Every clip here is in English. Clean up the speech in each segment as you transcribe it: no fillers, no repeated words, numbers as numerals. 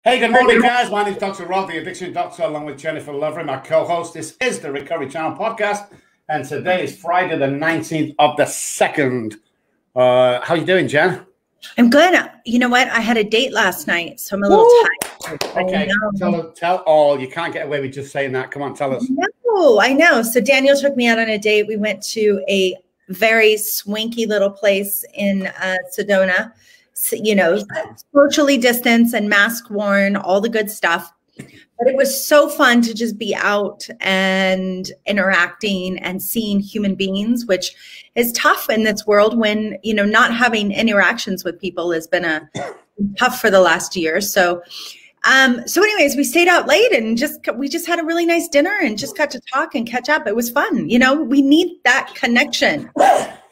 Hey, good morning, guys. My name is Dr. Rob, the Addiction Doctor, along with Jennifer Lovery, my co-host. This is the Recovery Channel podcast, and today is Friday, the 19th of the 2nd. How you doing, Jen? I'm good. You know what? I had a date last night, so I'm a little tired. Okay, tell all. You can't get away with just saying that. Come on, tell us. No, I know. So Daniel took me out on a date. We went to a very swanky little place in Sedona. So, you know, socially distanced and mask worn, all the good stuff. But it was so fun to just be out and interacting and seeing human beings, which is tough in this world when, you know, not having interactions with people has been tough for the last year. So anyways, we stayed out late and we just had a really nice dinner and just got to talk and catch up. It was fun. You know, we need that connection.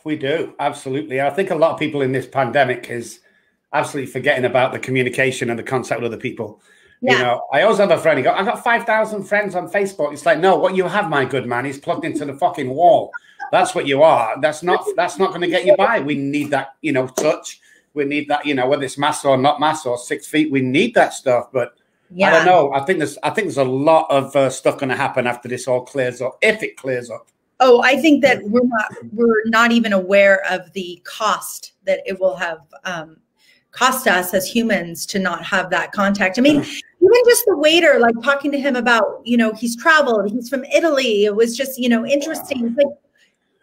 We do. Absolutely. I think a lot of people in this pandemic is absolutely forgetting about the communication and the contact with other people. Yeah. You know, I always have a friend. He goes, I got 5,000 friends on Facebook. It's like, no, what you have, my good man, is plugged into the fucking wall. That's what you are. That's not going to get you by. We need that, you know, touch. We need that, you know, whether it's mass or not mass or 6 feet, we need that stuff. But yeah. I don't know. I think there's a lot of stuff going to happen after this all clears up, if it clears up. Oh, I think that we're not even aware of the cost that it will have cost us as humans to not have that contact. I mean, even just the waiter, like talking to him about, you know, he's traveled, he's from Italy. It was just, you know, interesting. Like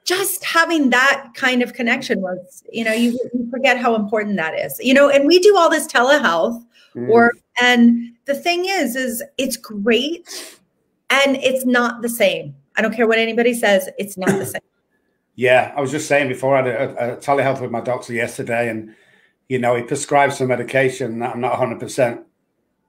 just having that kind of connection was, you know, you forget how important that is, you know, and we do all this telehealth and the thing is it's great and it's not the same. I don't care what anybody says. It's not the same. Yeah. I was just saying before I had a telehealth with my doctor yesterday, and you know, he prescribed some medication that I'm not 100%,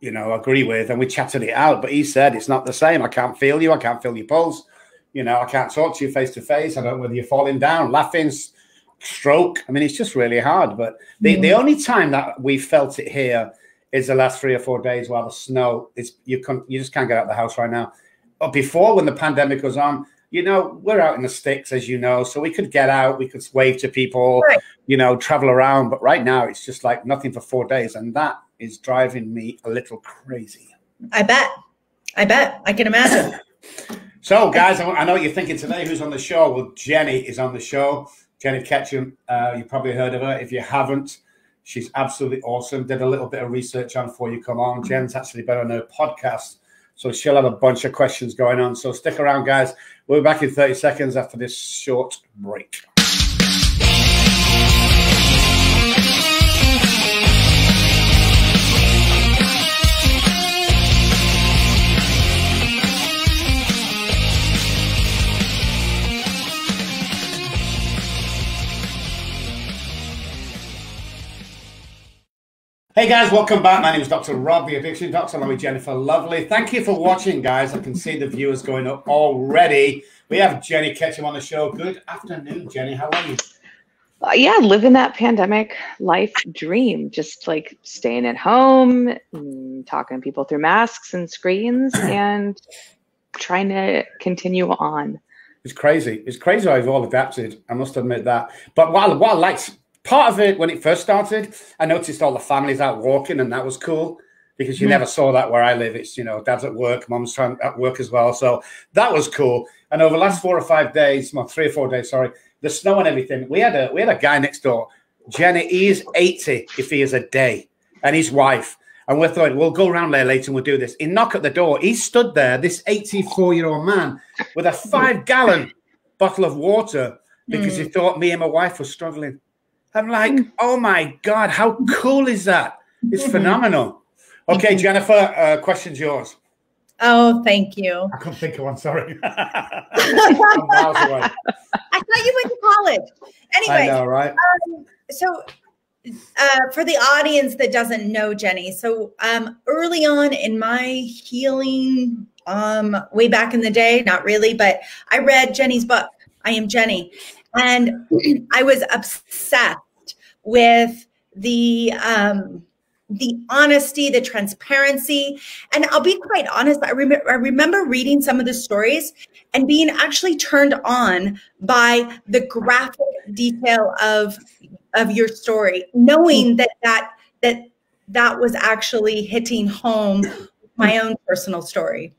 you know, agree with. And we chatted it out. But he said, it's not the same. I can't feel you. I can't feel your pulse. You know, I can't talk to you face to face. I don't know whether you're falling down, laughing, stroke. I mean, it's just really hard. But the only time that we felt it here is the last 3 or 4 days while the snow is, you just can't get out of the house right now. But before, when the pandemic was on, you know, we're out in the sticks, as you know, so we could get out, we could wave to people, right, you know, travel around. But right now, it's just like nothing for 4 days. And that is driving me a little crazy. I bet. I can imagine. So, guys, I know what you're thinking today. Who's on the show? Well, Jennie is on the show. Jennie Ketcham. You probably heard of her. If you haven't, she's absolutely awesome. Did a little bit of research on before you come on. Jen's actually been on her podcast, so she'll have a bunch of questions going on. So stick around, guys. We'll be back in 30 seconds after this short break. Hey guys, welcome back. My name is Dr. Rob, the Addiction Doctor, along with Jennifer Lovely. Thank you for watching, guys. I can see the viewers going up already. We have Jennie Ketcham on the show. Good afternoon, Jennie. How are you? Yeah, living that pandemic life dream. Just like staying at home, talking to people through masks and screens, and trying to continue on. It's crazy. It's crazy how we've all adapted. I must admit that. But what I liked, part of it, when it first started, I noticed all the families out walking, and that was cool because you never saw that where I live. It's, you know, dad's at work, mom's at work as well. So that was cool. And over the last 4 or 5 days, well, 3 or 4 days, sorry, the snow and everything, we had a guy next door. Jenny, he is 80 if he is a day, and his wife. And we're thinking, we'll go around there later and we'll do this. He knocked at the door. He stood there, this 84-year-old man, with a 5-gallon bottle of water because he thought me and my wife were struggling. I'm like, oh my God, how cool is that? It's phenomenal. Okay, Jennifer, question's yours. Oh, thank you. I couldn't think of one, sorry. I'm miles away. I thought you went to college. Anyway, I know, right? So for the audience that doesn't know Jennie, so early on in my healing, way back in the day, not really, but I read Jennie's book, I Am Jennie. And I was obsessed with the honesty, the transparency. And I'll be quite honest, I remember reading some of the stories and being actually turned on by the graphic detail of your story, knowing that that was actually hitting home my own personal story.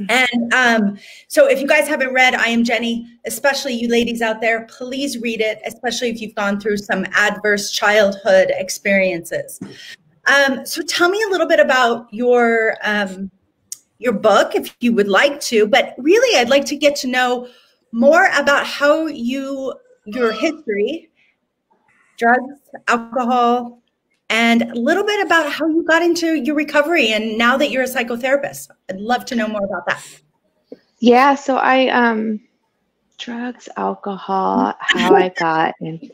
And so if you guys haven't read I Am Jennie, especially you ladies out there, please read it, especially if you've gone through some adverse childhood experiences. So tell me a little bit about your book, if you would like to, but really I'd like to get to know more about how your history, drugs, alcohol, and a little bit about how you got into your recovery and now that you're a psychotherapist. I'd love to know more about that. Yeah, so I drugs, alcohol, how I got in.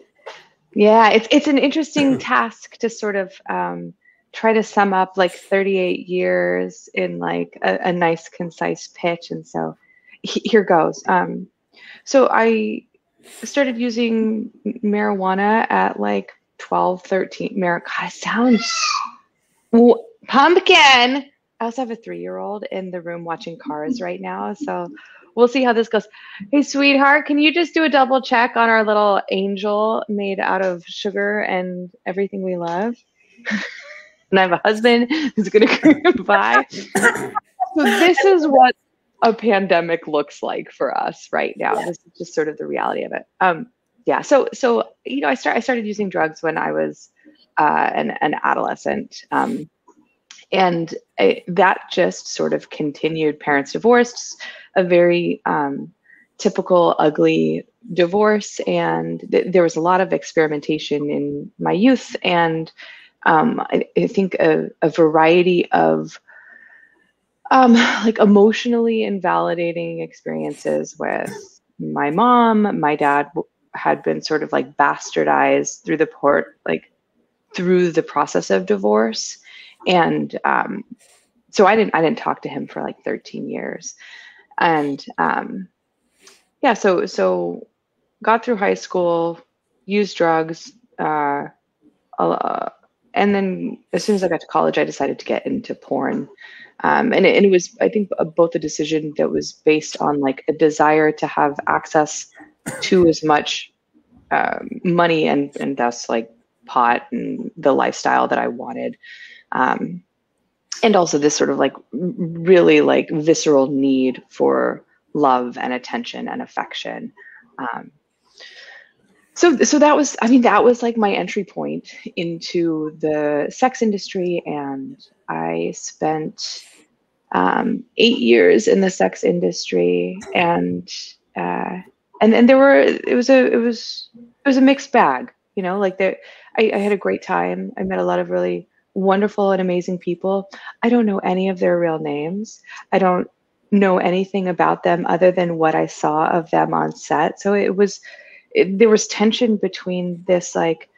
Yeah, it's an interesting task to sort of try to sum up like 38 years in like a nice concise pitch. And so here goes. So I started using marijuana at like 12, 13. God, it sounds pumpkin. I also have a 3-year-old in the room watching Cars right now. So we'll see how this goes. Hey, sweetheart, can you just do a double check on our little angel made out of sugar and everything we love? And I have a husband who's going to come by. So this is what a pandemic looks like for us right now. This is just sort of the reality of it. Yeah. So you know, I started using drugs when I was an adolescent, and that just sort of continued. Parents divorced, a very typical ugly divorce, and there was a lot of experimentation in my youth, and I think a variety of like emotionally invalidating experiences with my mom. My dad had been sort of like bastardized through the process of divorce. And so I didn't talk to him for like 13 years. And yeah, so got through high school, used drugs, and then as soon as I got to college, I decided to get into porn. And it was, I think, both a decision that was based on like a desire to have access to as much money and thus like pot and the lifestyle that I wanted. And also this sort of like really like visceral need for love and attention and affection. So that was, I mean, that was like my entry point into the sex industry. And I spent 8 years in the sex industry, and it was a mixed bag, you know, like I had a great time. I met a lot of really wonderful and amazing people. I don't know any of their real names. I don't know anything about them other than what I saw of them on set. So there was tension between this, like,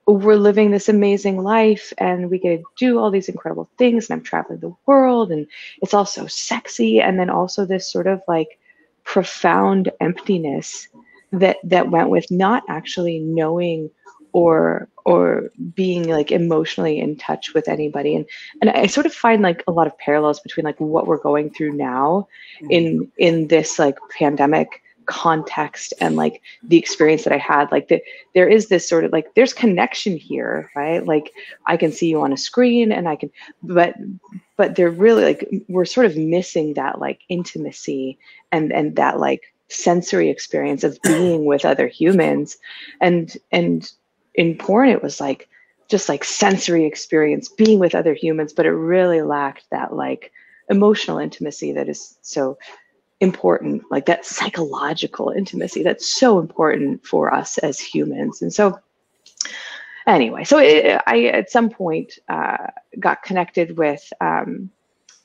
we're living this amazing life and we get to do all these incredible things, and I'm traveling the world and it's all so sexy. And then also this sort of like profound emptiness that went with not actually knowing or being like emotionally in touch with anybody. And I sort of find like a lot of parallels between like what we're going through now in this like pandemic context and like the experience that I had. Like there is this sort of like, there's connection here, right? Like I can see you on a screen and I can, but they're really like, we're sort of missing that like intimacy and that like sensory experience of being with other humans. And in porn, it was like, just like sensory experience being with other humans, but it really lacked that like emotional intimacy that is so important, like that psychological intimacy that's so important for us as humans. And so anyway, so I at some point got connected with the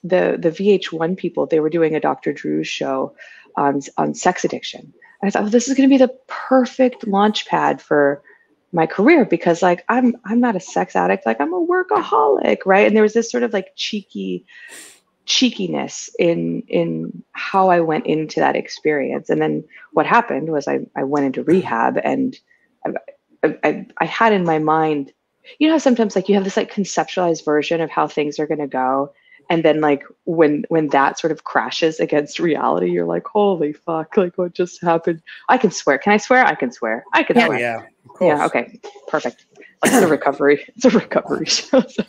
VH1 people. They were doing a Dr. Drew's show on sex addiction. And I thought, well, this is going to be the perfect launch pad for my career, because like I'm not a sex addict, like I'm a workaholic, right? And there was this sort of like cheekiness in how I went into that experience. And then what happened was I went into rehab, and I had in my mind, you know how sometimes like you have this like conceptualized version of how things are going to go, and then like when that sort of crashes against reality, you're like, holy fuck, like what just happened? I can swear. Can I swear? I can swear. I can swear. Yeah, of course. Yeah, okay, perfect. It's a recovery show. So,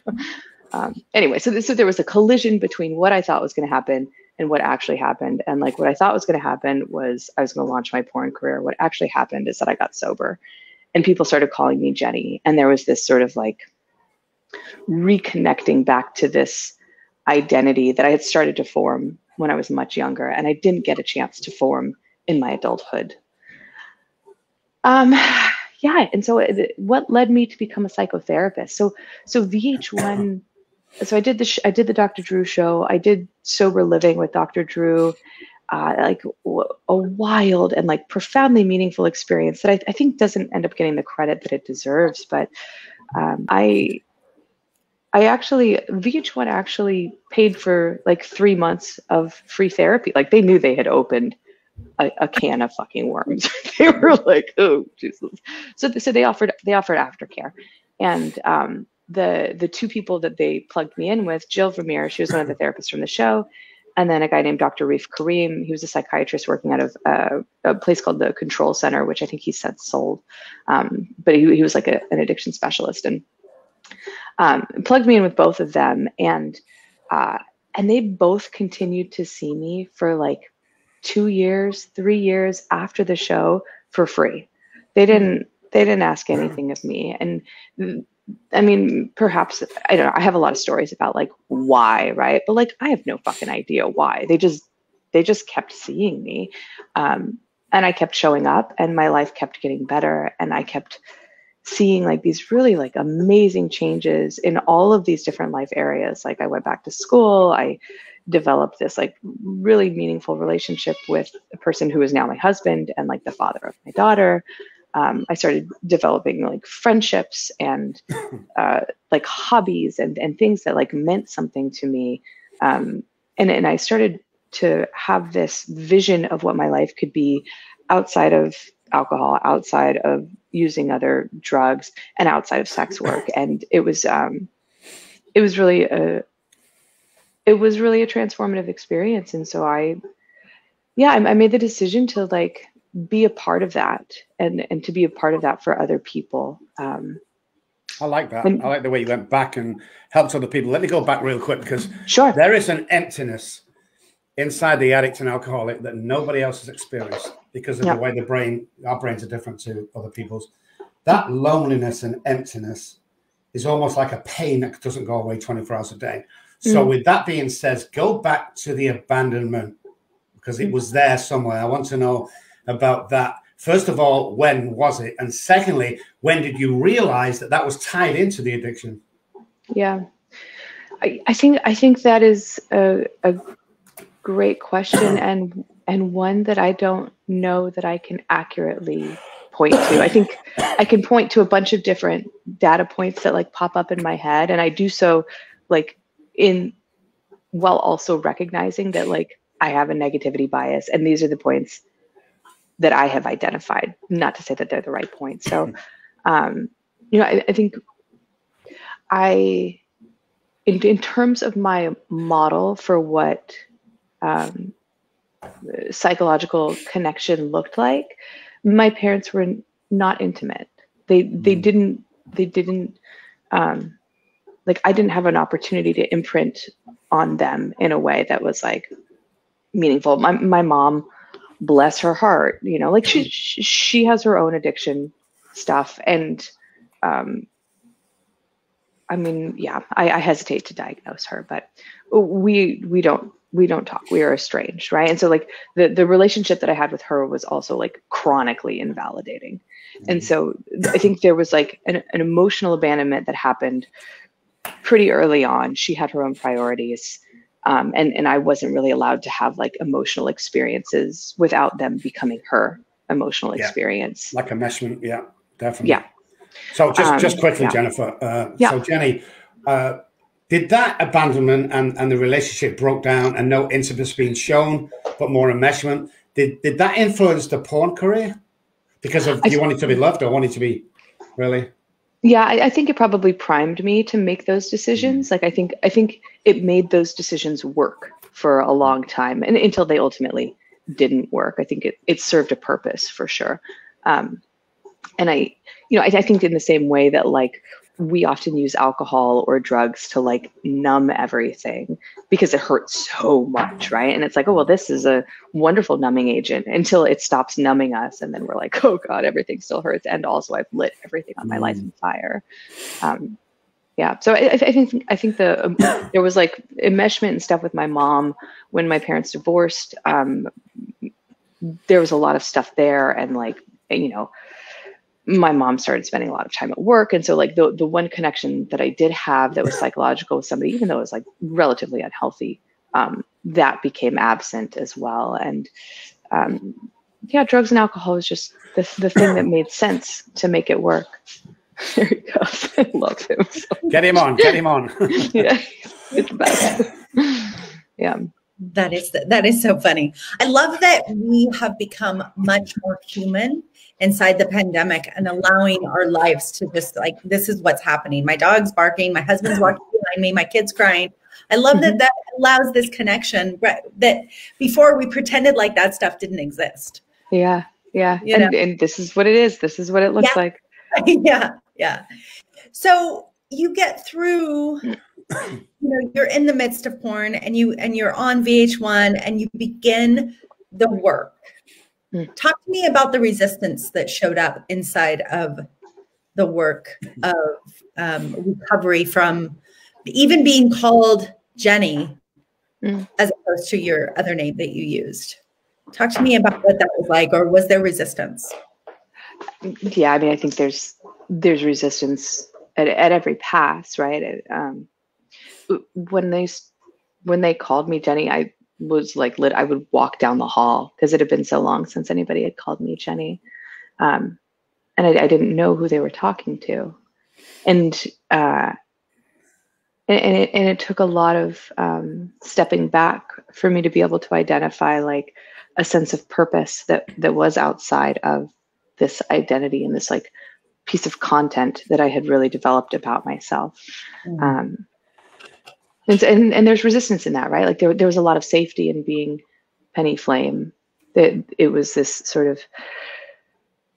anyway, so there was a collision between what I thought was going to happen and what actually happened. And like what I thought was going to happen was I was going to launch my porn career. What actually happened is that I got sober, and people started calling me Jennie. And there was this sort of like reconnecting back to this identity that I had started to form when I was much younger, and I didn't get a chance to form in my adulthood. Yeah, and so what led me to become a psychotherapist? So VH1. So I did the Dr. Drew show. I did Sober Living with Dr. Drew, like a wild and like profoundly meaningful experience that I think doesn't end up getting the credit that it deserves. But I actually, VH1 actually paid for like 3 months of free therapy. Like they knew they had opened a can of fucking worms. They were like, oh Jesus. So they offered aftercare, and the two people that they plugged me in with, Jill Vermeer, she was one of the therapists from the show, and then a guy named Dr. Reef Kareem. He was a psychiatrist working out of a place called the Control Center, which I think he's since sold, but he was like an addiction specialist, and plugged me in with both of them, and they both continued to see me for like 2 years, 3 years after the show for free. They didn't ask anything of me. And I mean, perhaps, I don't know, I have a lot of stories about like why, right? But like, I have no fucking idea why. They just kept seeing me. And I kept showing up, and my life kept getting better. And I kept seeing like these really like amazing changes in all of these different life areas. Like I went back to school, I developed this like really meaningful relationship with a person who is now my husband and like the father of my daughter. I started developing like friendships and like hobbies and things that like meant something to me. And I started to have this vision of what my life could be outside of alcohol, outside of using other drugs, and outside of sex work. And it was really a transformative experience. And so I made the decision to like be a part of that and to be a part of that for other people. I like that. I like the way you went back and helped other people. Let me go back real quick, because sure, there is an emptiness inside the addict and alcoholic that nobody else has experienced because of the way our brains are different to other people's. That loneliness and emptiness is almost like a pain that doesn't go away 24 hours a day. So with that being said, go back to the abandonment, because it was there somewhere. I want to know about that. First of all, when was it? And secondly, when did you realize that was tied into the addiction? Yeah, I think that is a great question, and one that I don't know that I can accurately point to. I think I can point to a bunch of different data points that like pop up in my head, and I do so like while also recognizing that like I have a negativity bias, and these are the points that I have identified, not to say that they're the right points. So, I think in terms of my model for what psychological connection looked like, my parents were not intimate. They didn't like, I didn't have an opportunity to imprint on them in a way that was like meaningful. My mom, bless her heart, like she has her own addiction stuff. And I mean, yeah, I hesitate to diagnose her, but we don't talk. We are estranged, right? And so like the relationship that I had with her was also like chronically invalidating. And so I think there was like an emotional abandonment that happened pretty early on. She had her own priorities. And I wasn't really allowed to have like emotional experiences without them becoming her emotional experience. Like enmeshment. Yeah, definitely. Yeah. So just quickly, Jennifer. So Jennie, did that abandonment and the relationship broke down and no intimacy being shown, but more enmeshment, did that influence the porn career? Because of you wanted to be loved or wanted to be really? Yeah, I think it probably primed me to make those decisions. Like I think it made those decisions work for a long time, and until they ultimately didn't work. I think it served a purpose for sure. And I think in the same way that like we often use alcohol or drugs to like numb everything because it hurts so much, right? And it's like, oh, well, this is a wonderful numbing agent until it stops numbing us. And then we're like, oh God, everything still hurts. And also I've lit everything on my life on fire. Yeah. So I think there was like enmeshment and stuff with my mom when my parents divorced. There was a lot of stuff there, and like, you know, my mom started spending a lot of time at work. And so like the one connection that I did have that was psychological with somebody, even though it was like relatively unhealthy, that became absent as well. And yeah, drugs and alcohol was just the thing that made sense to make it work. There he goes. I love him. So get him on. Yeah, it's the best. Yeah. That is so funny. I love that we have become much more human inside the pandemic and allowing our lives to just like, this is what's happening. My dog's barking. My husband's walking behind me. My kid's crying. I love that allows this connection that before we pretended like that stuff didn't exist. Yeah. Yeah. And this is what it is. This is what it looks like. Yeah. Yeah. So you get through, you know, you're in the midst of porn and you're on VH1 and you begin the work. Talk to me about the resistance that showed up inside of the work of recovery from even being called Jennie as opposed to your other name that you used. Talk to me about what that was like, or was there resistance? Yeah, I mean, I think there's resistance at every pass, right? When they called me Jennie, I was like I would walk down the hall because it had been so long since anybody had called me Jennie, and I didn't know who they were talking to, and it took a lot of stepping back for me to be able to identify like a sense of purpose that was outside of this identity and this like piece of content that I had really developed about myself. And there's resistance in that, right? Like there was a lot of safety in being Penny Flame. That it was this sort of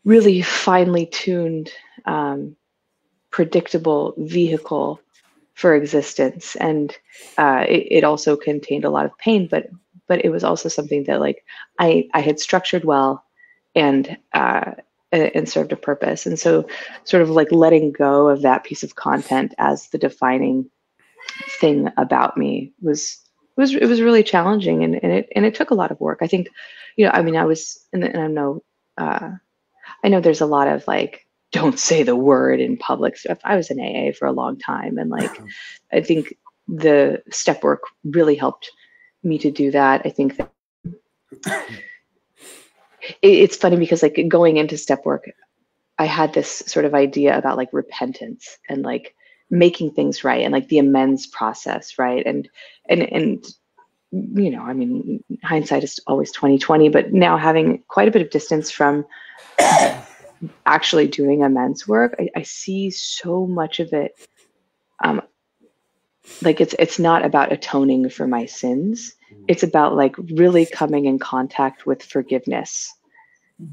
really finely tuned, predictable vehicle for existence. And it also contained a lot of pain, but it was also something that like I had structured well and served a purpose. And so sort of like letting go of that piece of content as the defining thing about me was really challenging, and it took a lot of work. I think, you know, I mean, I was, and I know there's a lot of like, don't say the word in public stuff. I was in AA for a long time, and like, I think the step work really helped me to do that. I think that it's funny because like going into step work, I had this sort of idea about like repentance and like making things right and like the amends process, right? And you know, I mean, hindsight is always 20/20, but now having quite a bit of distance from actually doing amends work, I see so much of it. Like it's not about atoning for my sins. It's about like really coming in contact with forgiveness.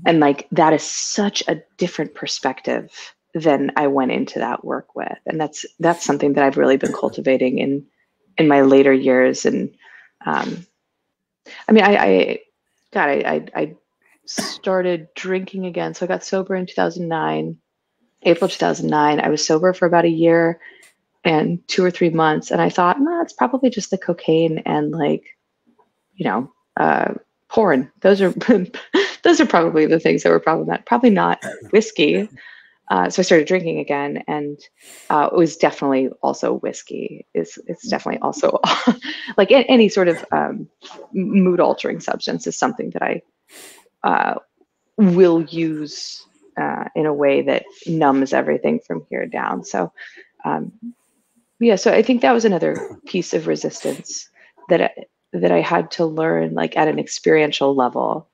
And like, that is such a different perspective than I went into that work with. And that's something that I've really been cultivating in my later years. And I mean, I started drinking again. So I got sober in 2009, April 2009. I was sober for about a year and 2 or 3 months. And I thought, nah, it's probably just the cocaine and like, you know, porn. Those are probably the things that were problematic. Probably not whiskey. So I started drinking again, and it was definitely also whiskey. It's definitely also like any sort of mood altering substance is something that I will use in a way that numbs everything from here down. So yeah, so I think that was another piece of resistance that I had to learn, like at an experiential level,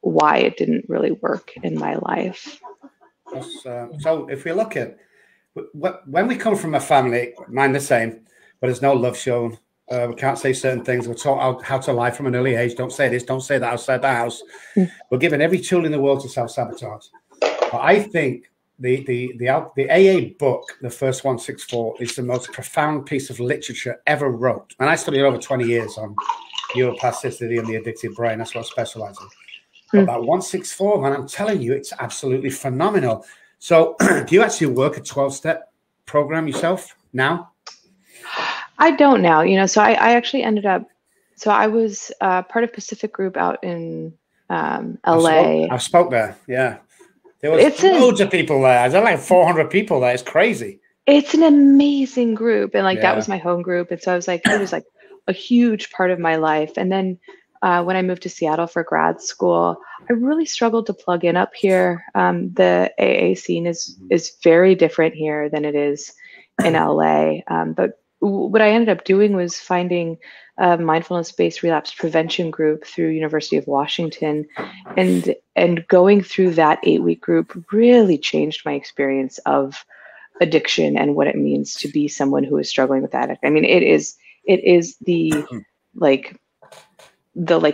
why it didn't really work in my life. So if we look at when we come from a family, mine the same, but there's no love shown. We can't say certain things. We're taught how to lie from an early age. Don't say this, don't say that outside the house. We're given every tool in the world to self-sabotage. But I think the AA book, the first 164, is the most profound piece of literature ever wrote. And I studied over 20 years on neuroplasticity and the addictive brain. That's what I specialize in. But that 164, man, I'm telling you, it's absolutely phenomenal. So do you actually work a 12-step program yourself now? I don't now, you know, so I actually ended up, so I was part of Pacific Group out in LA. I spoke there, yeah. There was loads of people there. There's like 400 people there. It's crazy. It's an amazing group. And like, that was my home group. And so I was like, it was like a huge part of my life. And then when I moved to Seattle for grad school, I really struggled to plug in up here. The AA scene is very different here than it is in LA. But what I ended up doing was finding a mindfulness-based relapse prevention group through University of Washington, and going through that 8-week group really changed my experience of addiction and what it means to be someone who is struggling with addict. I mean, it is the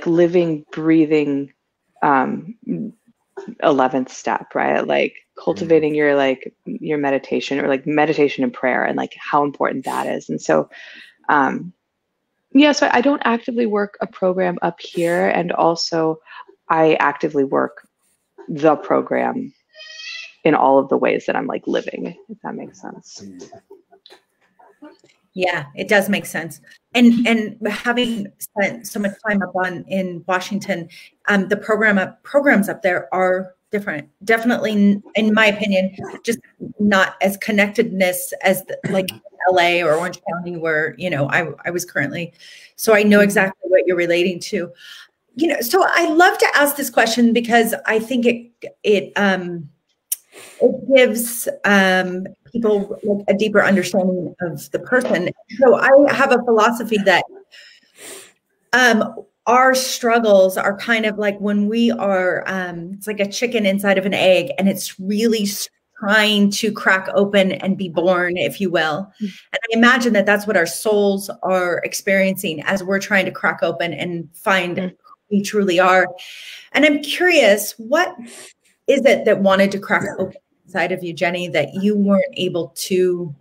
living, breathing 11th step, right? Like cultivating your meditation, or like meditation and prayer, and like how important that is. And so, so I don't actively work a program up here. And also I actively work the program in all of the ways that I'm like living, if that makes sense. Yeah, it does make sense. And having spent so much time in Washington, the programs up there are different. Definitely, in my opinion, just not as connectedness as like LA or Orange County, where, you know, I was currently. So I know exactly what you're relating to. You know, so I love to ask this question because I think it gives people like a deeper understanding of the person. So I have a philosophy that our struggles are kind of like when we are, it's like a chicken inside of an egg, and it's really trying to crack open and be born, if you will. And I imagine that that's what our souls are experiencing as we're trying to crack open and find who we truly are. And I'm curious, what is it that wanted to crack open inside of you, Jennie, that you weren't able to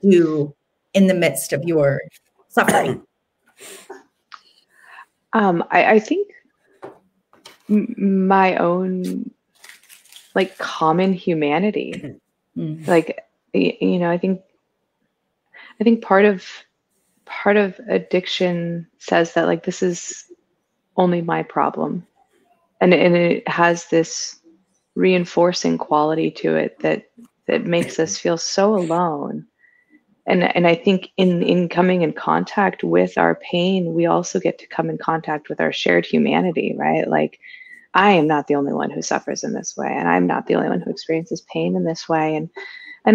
do in the midst of your suffering? I think my own like common humanity, like, you know, I think part of addiction says that like, this is only my problem. And it has this reinforcing quality to it that makes us feel so alone. And I think in coming in contact with our pain, we also get to come in contact with our shared humanity, right? Like, I am not the only one who suffers in this way, and I'm not the only one who experiences pain in this way. And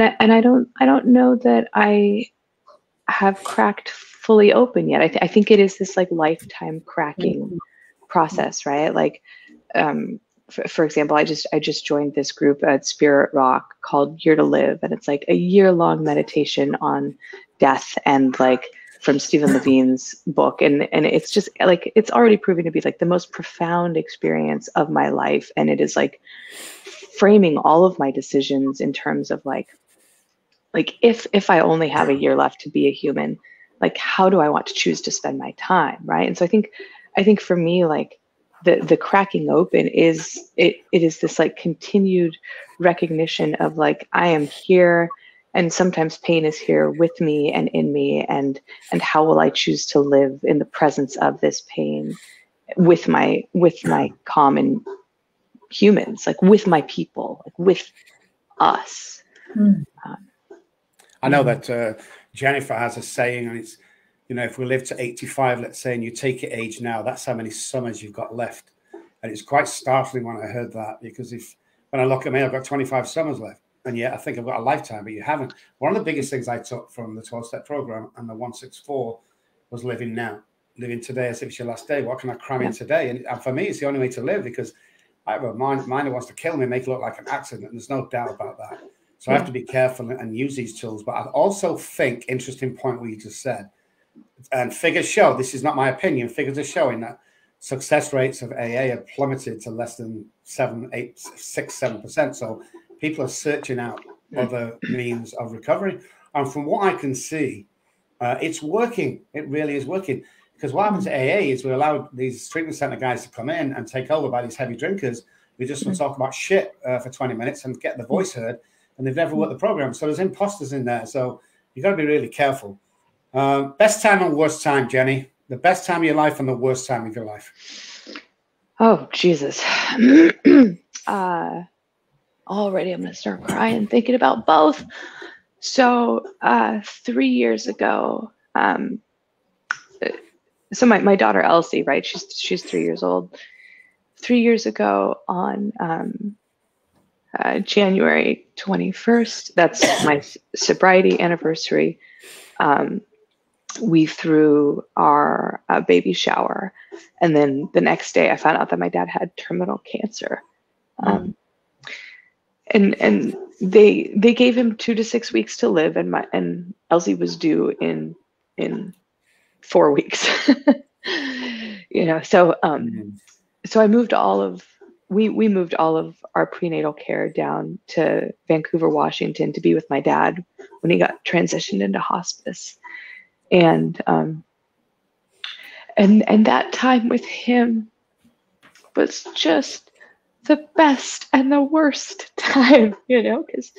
I don't know that I have cracked fully open yet. I think it is this like lifetime cracking process, right? Like, for example, I just joined this group at Spirit Rock called Year to Live, and it's like a year-long meditation on death, and like from Stephen Levine's book, and it's just like, it's already proving to be like the most profound experience of my life, and it is like framing all of my decisions in terms of like if I only have a year left to be a human, like how do I want to choose to spend my time, right? And so I think for me, like, the cracking open is this like continued recognition of like, I am here, and sometimes pain is here with me and in me, and how will I choose to live in the presence of this pain with my common humans, like with my people, like with us. I know that Jennifer has a saying, and it's, you know, if we live to 85, let's say, and you take your age now, that's how many summers you've got left. And it's quite startling when I heard that, because when I look at me, I've got 25 summers left. And yet I think I've got a lifetime, but you haven't. One of the biggest things I took from the 12-step program and the 164 was living now, living today as if it's your last day. What can I cram in today? And for me, it's the only way to live, because I have a mind that wants to kill me, make it look like an accident. And there's no doubt about that. So I have to be careful and use these tools. But I also think, interesting point what you just said, and figures show, this is not my opinion, figures are showing that success rates of AA have plummeted to less than 7%. So people are searching out other means of recovery. And from what I can see, it's working. It really is working. Because what happens at AA is we allow these treatment center guys to come in and take over by these heavy drinkers who just want to talk about shit for 20 minutes and get the voice heard, and they've never worked the program. So there's imposters in there. So you got to be really careful. Best time and worst time, Jenny? The best time of your life and the worst time of your life? Oh, Jesus. Already I'm going to start crying thinking about both. So 3 years ago, so my daughter Elsie, right? She's 3 years old. 3 years ago on January 21st, that's my sobriety anniversary. We threw our baby shower, and then the next day I found out that my dad had terminal cancer. And they gave him 2 to 6 weeks to live, and Elsie was due in 4 weeks. So I moved we moved all of our prenatal care down to Vancouver, Washington, to be with my dad when he got transitioned into hospice. And that time with him was just the best and the worst time, because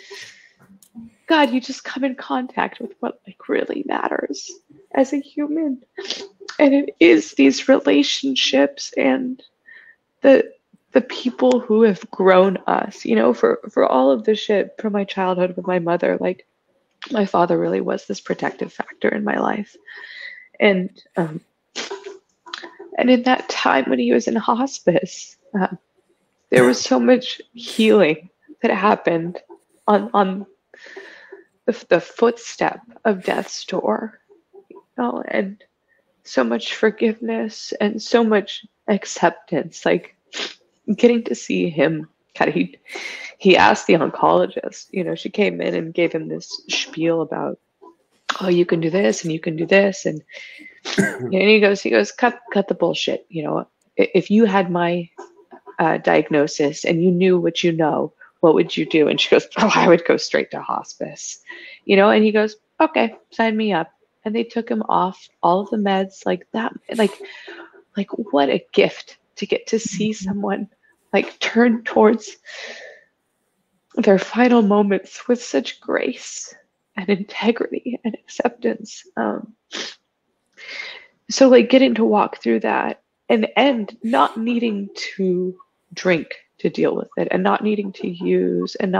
God, you just come in contact with what really matters as a human. And it is these relationships and the people who have grown us, for all of the shit from my childhood with my mother. My father really was this protective factor in my life. And in that time when he was in hospice, there was so much healing that happened on the footstep of death's door, and so much forgiveness and so much acceptance. Getting to see him, he asked the oncologist, she came in and gave him this spiel about, oh, you can do this and you can do this. And, and he goes, cut the bullshit. If you had my diagnosis and you knew what you know, what would you do? And she goes, oh, I would go straight to hospice, and he goes, okay, sign me up. And they took him off all of the meds like that. What a gift to get to see someone turn towards their final moments with such grace and integrity and acceptance. So getting to walk through that and not needing to drink to deal with it, and not needing to use, and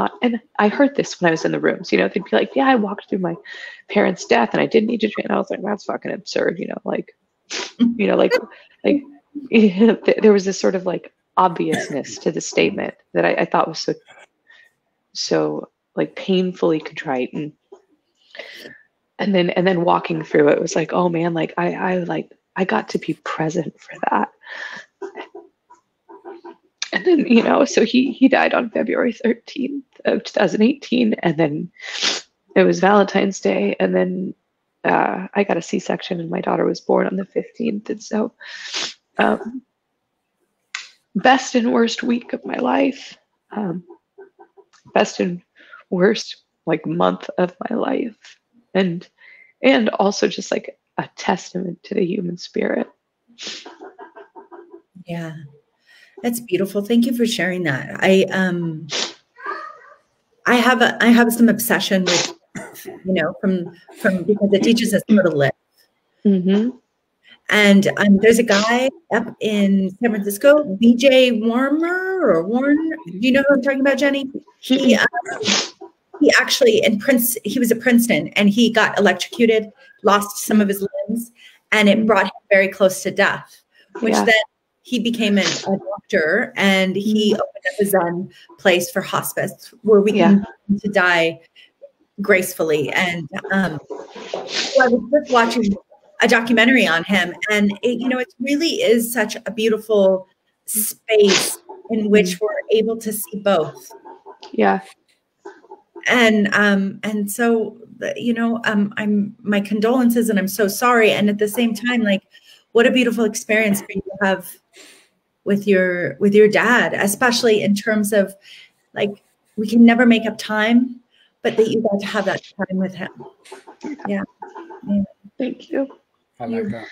I heard this when I was in the rooms, they'd be like, yeah, I walked through my parents' death and I didn't need to drink. And I was like, that's fucking absurd. There was this sort of obviousness to the statement that I thought was so painfully contrite, and then walking through it was oh man, I got to be present for that. And then so he died on February 13th of 2018, and then it was Valentine's Day, and then I got a C-section and my daughter was born on the 15th. And so best and worst week of my life, best and worst month of my life, and also just a testament to the human spirit. Yeah, that's beautiful. Thank you for sharing that. I have some obsession with, from because it teaches us how to live. Mm-hmm. And there's a guy up in San Francisco, BJ Warren. Do you know who I'm talking about, Jenny? He actually he was at Princeton, and he got electrocuted, lost some of his limbs, and it brought him very close to death, which then he became a doctor, and he opened up a Zen place for hospice where we can to die gracefully. And so I was just watching a documentary on him, and it really is such a beautiful space in which we're able to see both. Yeah. And so I'm my condolences, and I'm so sorry. And at the same time, what a beautiful experience for you to have with your dad, especially in terms of like, we can never make up time, but that you got to have that time with him. Yeah. Thank you. I like that.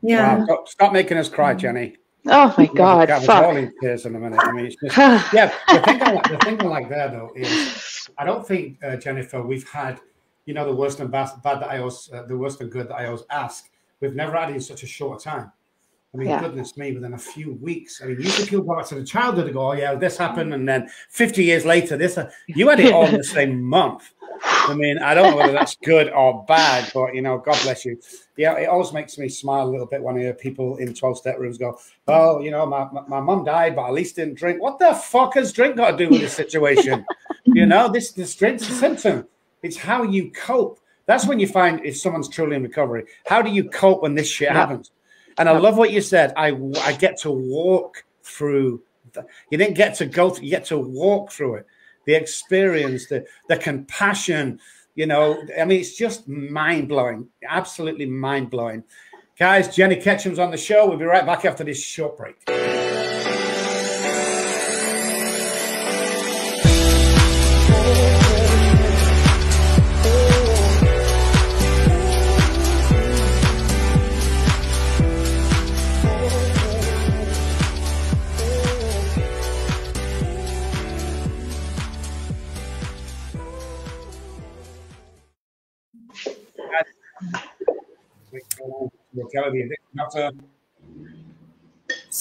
Yeah. Wow. Stop making us cry, Jenny. Oh my God. That was all in tears in a minute. I mean, it's just, yeah. The thing I like there though is, I don't think, Jennifer, we've had, you know, the worst and bad that I always, the worst and good that I always ask. We've never had it in such a short time. I mean, goodness me, within a few weeks. I mean, usually people go back to the childhood and go, oh yeah, this happened, and then 50 years later, this. You had it all in the same month. I mean, I don't know whether that's good or bad, but you know, God bless you. Yeah, it always makes me smile a little bit when I hear people in 12-step rooms go, "Oh, you know, my mum died, but at least didn't drink." What the fuck has drink got to do with this situation? You know, this drink's a symptom. It's how you cope. That's when you find if someone's truly in recovery. How do you cope when this shit happens? And I love what you said. I get to walk through. You didn't get to go. You get to walk through it. The experience, the compassion, you know, I mean, it's just mind-blowing, absolutely mind-blowing. Guys, Jennie Ketcham's on the show. We'll be right back after this short break.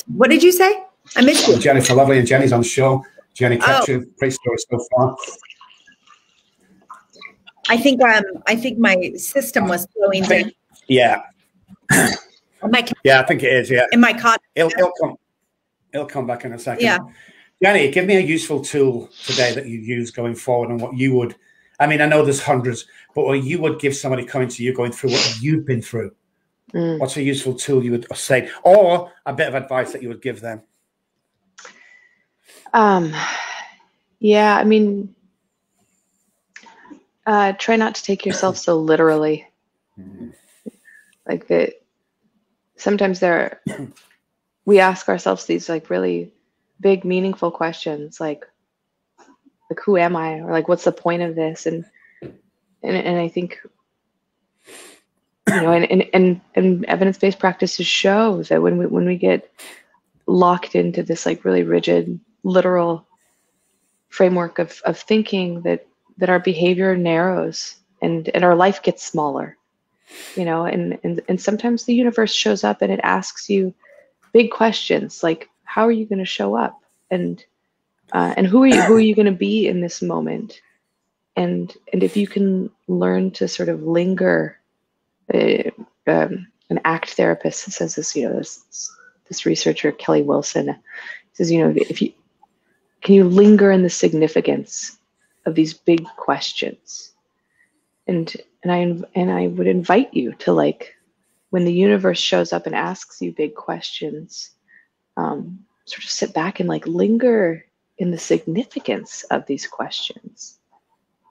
What did you say? I missed you. Jennifer Lovely and Jenny's on the show. Jennie Ketcham, great story so far. I think my system was slowing down. Yeah. Yeah, I think it is. Yeah. In my cot. It'll come back in a second. Yeah. Jenny, give me a useful tool today that you use going forward, and what you would. I mean, I know there's hundreds, but what you would give somebody coming to you going through what you've been through. What's a useful tool you would say, or a bit of advice that you would give them? Yeah, I mean, try not to take yourself so literally. Like that. Sometimes we ask ourselves these like really big, meaningful questions, like who am I, or like what's the point of this, and I think, you know, and evidence-based practices show that when we get locked into this like really rigid, literal framework of thinking, that our behavior narrows and our life gets smaller, you know, and sometimes the universe shows up and it asks you big questions like, how are you going to show up, and who are you going to be in this moment, and if you can learn to sort of linger. An ACT therapist says this, you know, this researcher, Kelly Wilson, says, you know, can you linger in the significance of these big questions? And I would invite you to, like, when the universe shows up and asks you big questions, sort of sit back and like linger in the significance of these questions.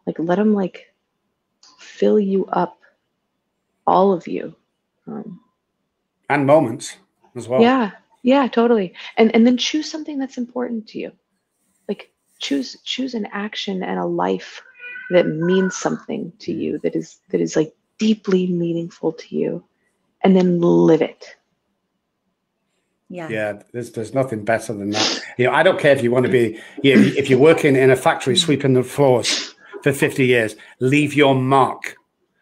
Like, let them like fill you up, all of you. And moments as well. Yeah, totally. And then choose something that's important to you. Like choose an action and a life that means something to you, that is like deeply meaningful to you, and then live it. Yeah, there's nothing better than that. You know, I don't care if you want to be, if you're working in a factory sweeping the floors for 50 years, leave your mark.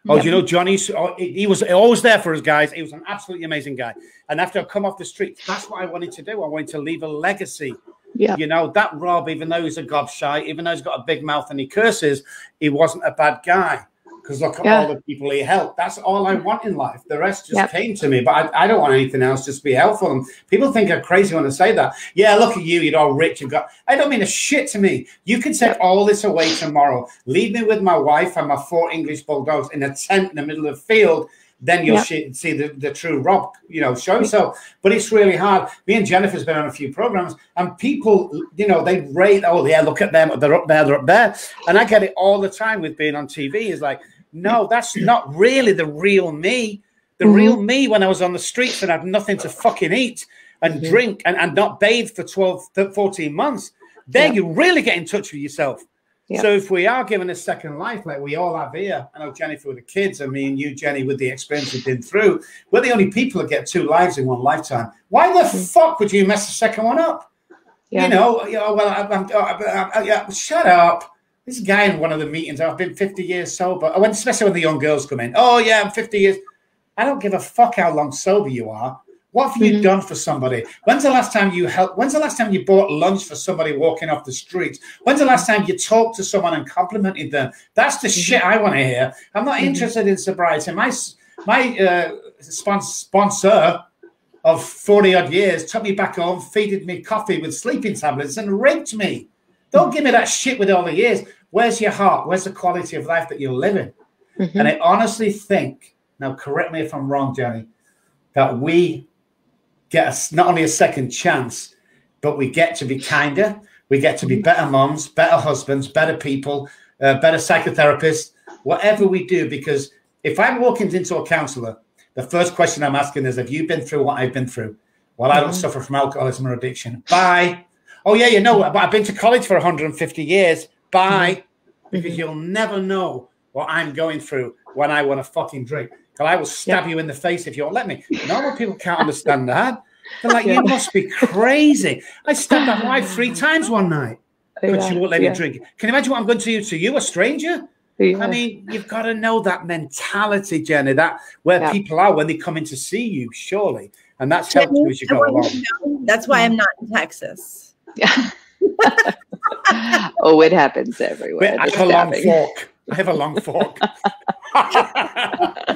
Oh, you know, Johnny, he was always there for us, guys. He was an absolutely amazing guy. And after I come off the street, that's what I wanted to do. I wanted to leave a legacy. Yeah. You know, that Rob, even though he's a gobshite, even though he's got a big mouth and he curses, he wasn't a bad guy. Because look at all the people he helped. That's all I want in life. The rest just came to me. But I don't want anything else, just be helpful. And people think I'm crazy when I say that. Yeah, look at you. You're all rich. And got. I don't mean a shit to me. You can take all this away tomorrow. Leave me with my wife and my 4 English bulldogs in a tent in the middle of the field. Then you'll see the true Rob, you know, show himself. But it's really hard. Me and Jennifer's been on a few programs, and people, you know, they rate, oh, yeah, look at them. They're up there, they're up there. And I get it all the time with being on TV. It's like, no, that's not really the real me. The real me when I was on the streets and had nothing to fucking eat and drink and not bathe for 12, 14 months, then you really get in touch with yourself. So if we are given a second life, like we all have here, I know Jennifer with the kids, and me and you, Jenny, with the experience we've been through, we're the only people that get 2 lives in one lifetime. Why the fuck would you mess the second one up? You know, well, shut up. This guy in one of the meetings, I've been 50 years sober. Especially when the young girls come in. Oh, yeah, I'm 50 years. I don't give a fuck how long sober you are. What have you done for somebody? When's the last time you helped? When's the last time you bought lunch for somebody walking off the street? When's the last time you talked to someone and complimented them? That's the shit I want to hear. I'm not interested in sobriety. My sponsor of 40 odd years took me back home, feeded me coffee with sleeping tablets and raped me. Don't give me that shit with all the years. Where's your heart? Where's the quality of life that you're living? And I honestly think, now correct me if I'm wrong, Jenny, that we get not only a second chance, but we get to be kinder. We get to be better moms, better husbands, better people, better psychotherapists, whatever we do. Because if I'm walking into a counselor, the first question I'm asking is, have you been through what I've been through? Well, I don't suffer from alcoholism or addiction. Bye. Oh, yeah, you know, but I've been to college for 150 years. Bye. Because you'll never know what I'm going through when I want to fucking drink. Because I will stab you in the face if you won't let me. Normal people can't understand that. They're like, you must be crazy. I stabbed my wife 3 times one night, but she won't let me drink. Can you imagine what I'm going to do to you, a stranger? I mean, you've got to know that mentality, Jenny, that where people are when they come in to see you, surely. And that's helped you as you go along. That's why I'm not in Texas. Oh, it happens everywhere. I have a long fork.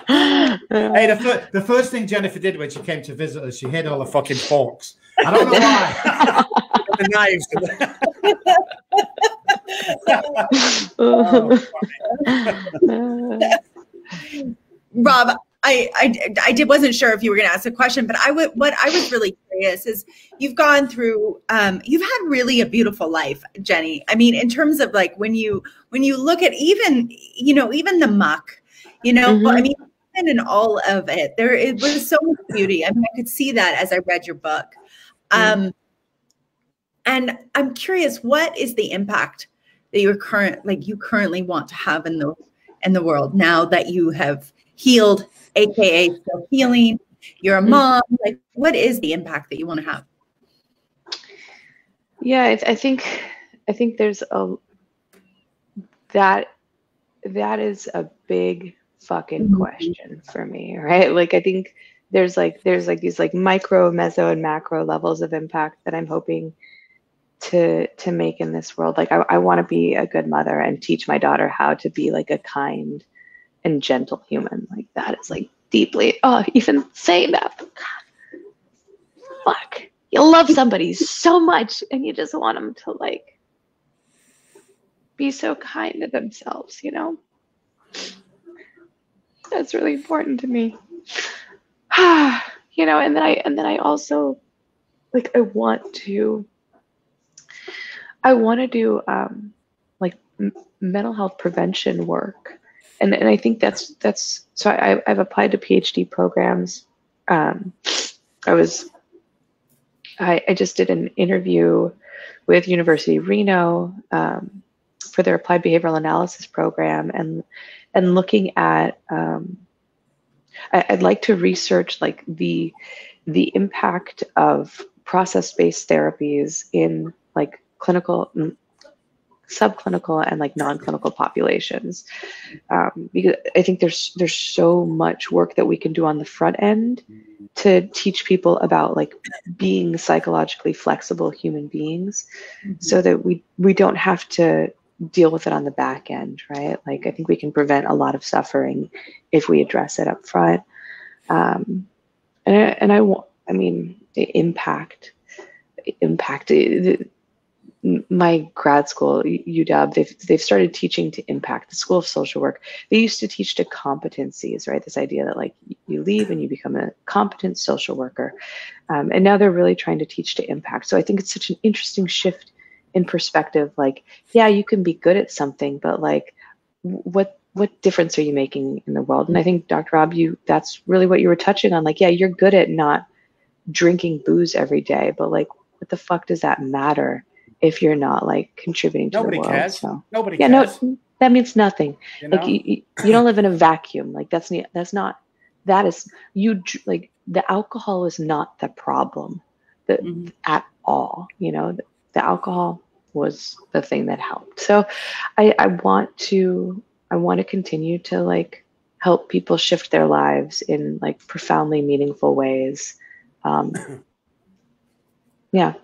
Hey, the first thing Jennifer did when she came to visit us, she hid all the fucking forks. I don't know why. The knives. Rob, I wasn't sure if you were going to ask a question, but what I was really curious is you've gone through, you've had really a beautiful life, Jenny. I mean, in terms of like when you look at even the muck, I mean, even in all of it, it was so much beauty. I mean, I could see that as I read your book. And I'm curious, what is the impact that you currently want to have in the world now that you have healed, aka still healing, you're a mom, like what is the impact that you want to have? Yeah, I think there's that is a big fucking question for me, right? Like I think there's these like micro, meso, and macro levels of impact that I'm hoping to make in this world. Like I want to be a good mother and teach my daughter how to be like a kind and gentle human. Like that is like deeply, even saying that, God, fuck, you love somebody so much and you just want them to like be so kind to themselves, that's really important to me. And then I also like I want to do like mental health prevention work, and I think that's so I've applied to PhD programs. I just did an interview with University of Reno for their applied behavioral analysis program, and looking at I'd like to research like the impact of process-based therapies in like clinical, subclinical, and like non-clinical populations, because I think there's so much work that we can do on the front end to teach people about like being psychologically flexible human beings, so that we don't have to deal with it on the back end, right? Like I think we can prevent a lot of suffering if we address it up front. I mean, the impact. My grad school, UW, they've started teaching to impact. The School of Social Work, they used to teach to competencies, right? This idea that like you leave and you become a competent social worker, and now they're really trying to teach to impact. So I think it's such an interesting shift in perspective. Like, yeah, you can be good at something, but like, what difference are you making in the world? And I think, Dr. Rob, that's really what you were touching on. Like, yeah, you're good at not drinking booze every day, but like, what the fuck does that matter if you're not like contributing to Nobody the world? cares. So Nobody yeah, cares. no, that means nothing. You know? Like you don't live in a vacuum. Like that is you, like the alcohol is not the problem at all. You know, the alcohol was the thing that helped. So I want to continue to like help people shift their lives in like profoundly meaningful ways. Yeah.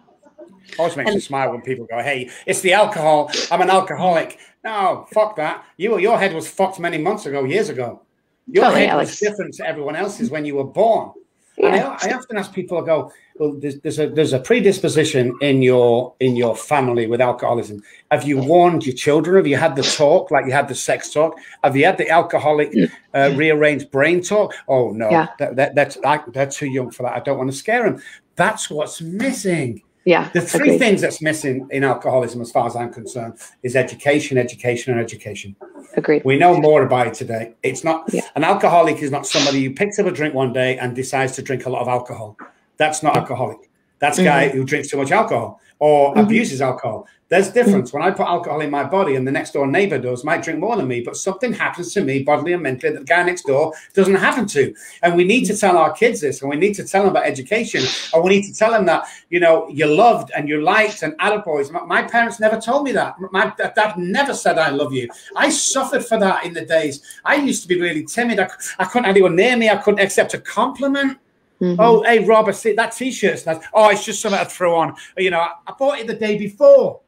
Always makes me smile when people go, hey, it's the alcohol. I'm an alcoholic. No, fuck that. Your head was fucked many months ago, years ago. Your head was different to everyone else's when you were born. Yeah. And I often ask people, I go, well, there's a predisposition in your family with alcoholism. Have you warned your children? Have you had the talk, like you had the sex talk? Have you had the alcoholic rearranged brain talk? Oh no, yeah. They're too young for that. I don't want to scare them. That's what's missing. Yeah. The three things that's missing in alcoholism, as far as I'm concerned, is education, education, and education. Agreed. We know more about it today. It's not an alcoholic is not somebody who picks up a drink one day and decides to drink a lot of alcohol. That's not alcoholic. That's a guy who drinks too much alcohol or abuses alcohol. There's difference. When I put alcohol in my body and the next door neighbor might drink more than me, but something happens to me bodily and mentally that the guy next door doesn't happen to. And we need to tell our kids this, and we need to tell them about education, and we need to tell them that, you know, you're loved and you're liked and attaboys. My parents never told me that. My dad never said I love you. I suffered for that in the days. I used to be really timid. I couldn't have anyone near me. I couldn't accept a compliment. Oh, hey, Rob, I see that T-shirt. Oh, it's just something I throw on. You know, I bought it the day before.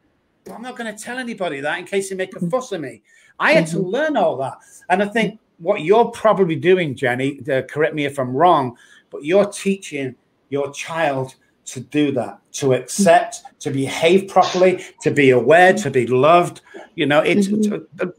But I'm not going to tell anybody that in case they make a fuss of me. I had to learn all that. And I think what you're probably doing, Jenny, correct me if I'm wrong, but you're teaching your child to do that, to accept, to behave properly, to be aware, to be loved. You know,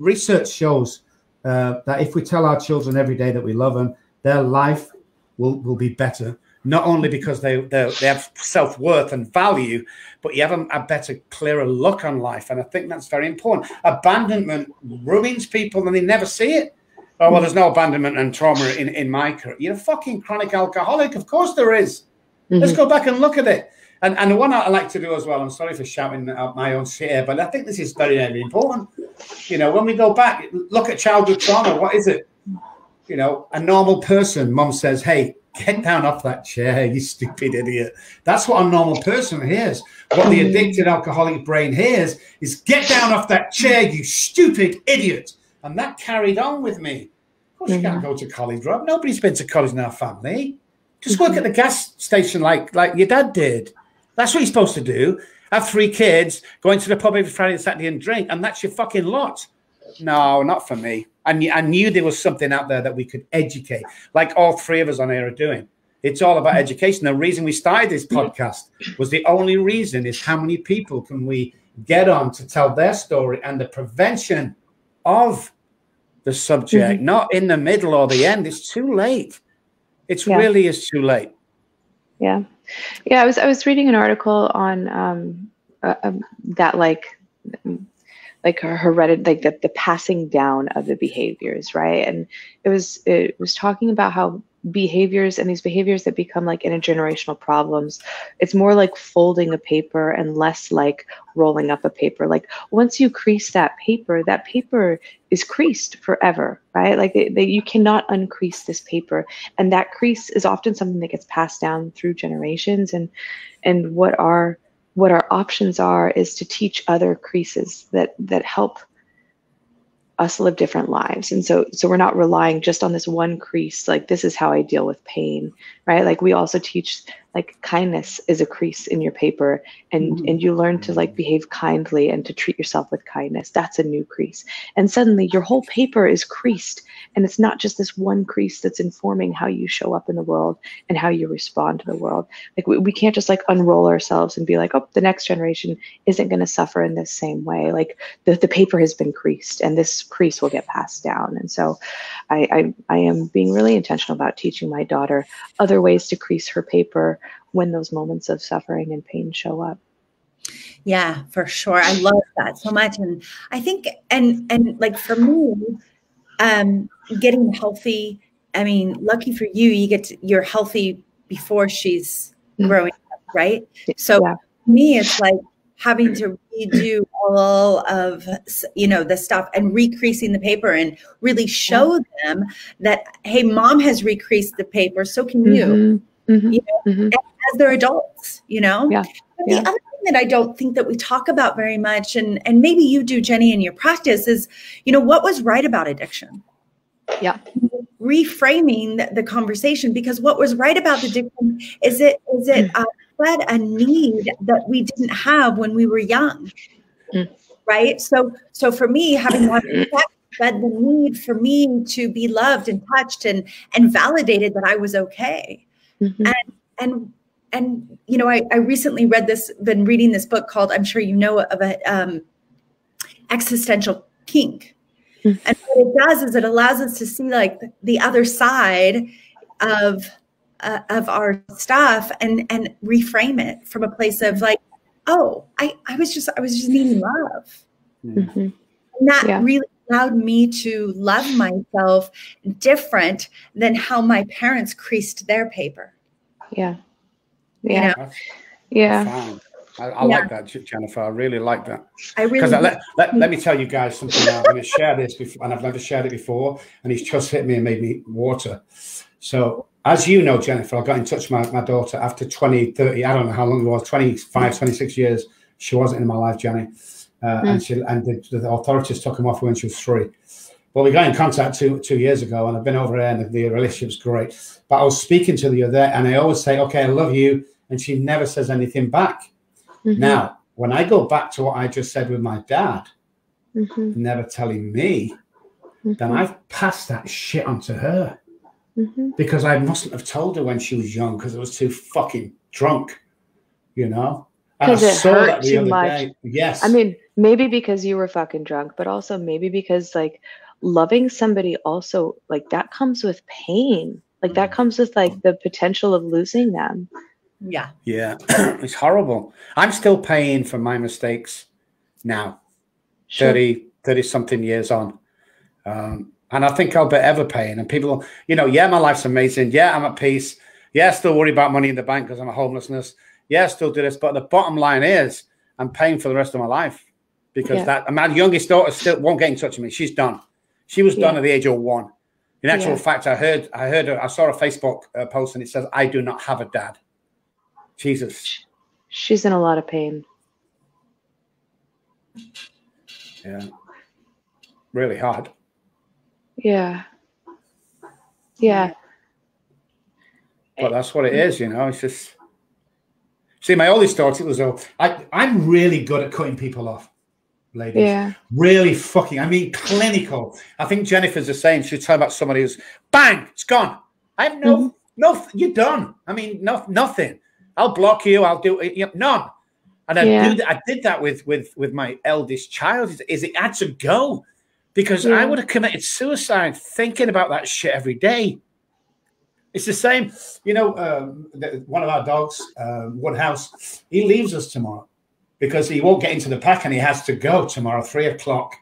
research shows that if we tell our children every day that we love them, their life will be better, not only because they have self-worth and value, but you have a better, clearer look on life. And I think that's very important. Abandonment ruins people and they never see it. Oh, well, there's no abandonment and trauma in my career. You're a fucking chronic alcoholic. Of course there is. Let's go back and look at it. And the one I like to do as well, I'm sorry for shouting out my own shit here, but I think this is very, very important. You know, when we go back, look at childhood trauma, what is it? You know, a normal person, mom says, hey, get down off that chair, you stupid idiot. That's what a normal person hears. What the addicted alcoholic brain hears is, get down off that chair, you stupid idiot. And that carried on with me. Of course, you can't go to college, Rob. Nobody's been to college in our family. Just work at the gas station like your dad did. That's what you're supposed to do. Have 3 kids, go into the pub every Friday and Saturday and drink, and that's your fucking lot. No, not for me. I knew there was something out there that we could educate, like all 3 of us on here are doing. It's all about education. The reason we started this podcast was the only reason is how many people can we get on to tell their story and the prevention of the subject, not in the middle or the end. It's too late. It really is too late. Yeah. Yeah. I was reading an article on that, like hereditary, like the passing down of the behaviors, right? And it was talking about how behaviors and these behaviors that become like intergenerational problems, it's more like folding a paper and less like rolling up a paper. Like once you crease that paper is creased forever, right? Like you cannot uncrease this paper, and that crease is often something that gets passed down through generations. And what our options are is to teach other creases that help us live different lives. And so we're not relying just on this one crease, like this is how I deal with pain, right? Like we also teach like kindness is a crease in your paper, and you learn to like behave kindly and to treat yourself with kindness. That's a new crease. And suddenly your whole paper is creased, and it's not just this one crease that's informing how you show up in the world and how you respond to the world. Like we can't just like unroll ourselves and be like, oh, the next generation isn't going to suffer in this same way. Like the paper has been creased, and this crease will get passed down. And so I am being really intentional about teaching my daughter other ways to crease her paper when those moments of suffering and pain show up. Yeah, for sure. I love that so much. And I think, and like for me, getting healthy, I mean, lucky for you, you're healthy before she's growing up, right? So for me, it's like having to redo all of, you know, the stuff and recreasing the paper and really show them that, hey, mom has recreased the paper, so can you, you know, as they're adults, you know? But the other thing that I don't think that we talk about very much, and maybe you do, Jennie, in your practice, is, you know, what was right about addiction? Reframing the conversation, because what was right about the addiction is it fed a need that we didn't have when we were young, right? So for me, having lots of sex fed the need for me to be loved and touched and validated that I was okay. And you know, I recently been reading this book called, I'm sure you know of it, Existential Kink. And what it does is it allows us to see like the other side of our stuff and reframe it from a place of like, oh, I was just needing love. And that really allowed me to love myself different than how my parents creased their paper. You know? I like that, Jennifer. I really like that. Because let me tell you guys something now. I'm going to share this before, and I've never shared it before, and he's just hit me and made me water. So, as you know, Jennifer, I got in touch with my daughter after 20, 30, I don't know how long it was, 25, 26 years. She wasn't in my life, Jennie. And the authorities took him off when she was 3. But we got in contact two years ago, and I've been over there, and the relationship's great. But I was speaking to the other, and I always say, okay, I love you. And she never says anything back. Now, when I go back to what I just said with my dad, never telling me, then I've passed that shit on to her. Because I mustn't have told her when she was young because I was too fucking drunk, you know? And I saw that the other day. Yes. I mean, maybe because you were fucking drunk, but also maybe because like loving somebody also, like that comes with pain. Like that comes with like the potential of losing them. Yeah. It's horrible. I'm still paying for my mistakes now, 30 something years on. And I think I'll be ever paying. And people, you know, my life's amazing. I'm at peace. I still worry about money in the bank because I'm a homelessness. I still do this. But the bottom line is I'm paying for the rest of my life because my youngest daughter still won't get in touch with me. She's done. She was done at the age of 1. In actual fact, I saw a Facebook post and it says, I do not have a dad. Jesus. She's in a lot of pain. Really hard. But that's what it is, you know. It's just, see, my oldest daughter was, I'm really good at cutting people off, ladies. Really fucking, I mean, clinical. I think Jennifer's the same. She's talking about somebody who's, bang, it's gone. I have no, you're done. I mean, nothing. I'll block you. I'll do it. None. And I did that with my eldest child. Is it had to go because I would have committed suicide thinking about that shit every day. It's the same, you know. One of our dogs, Woodhouse, he leaves us tomorrow because he won't get into the pack and he has to go tomorrow, 3 o'clock.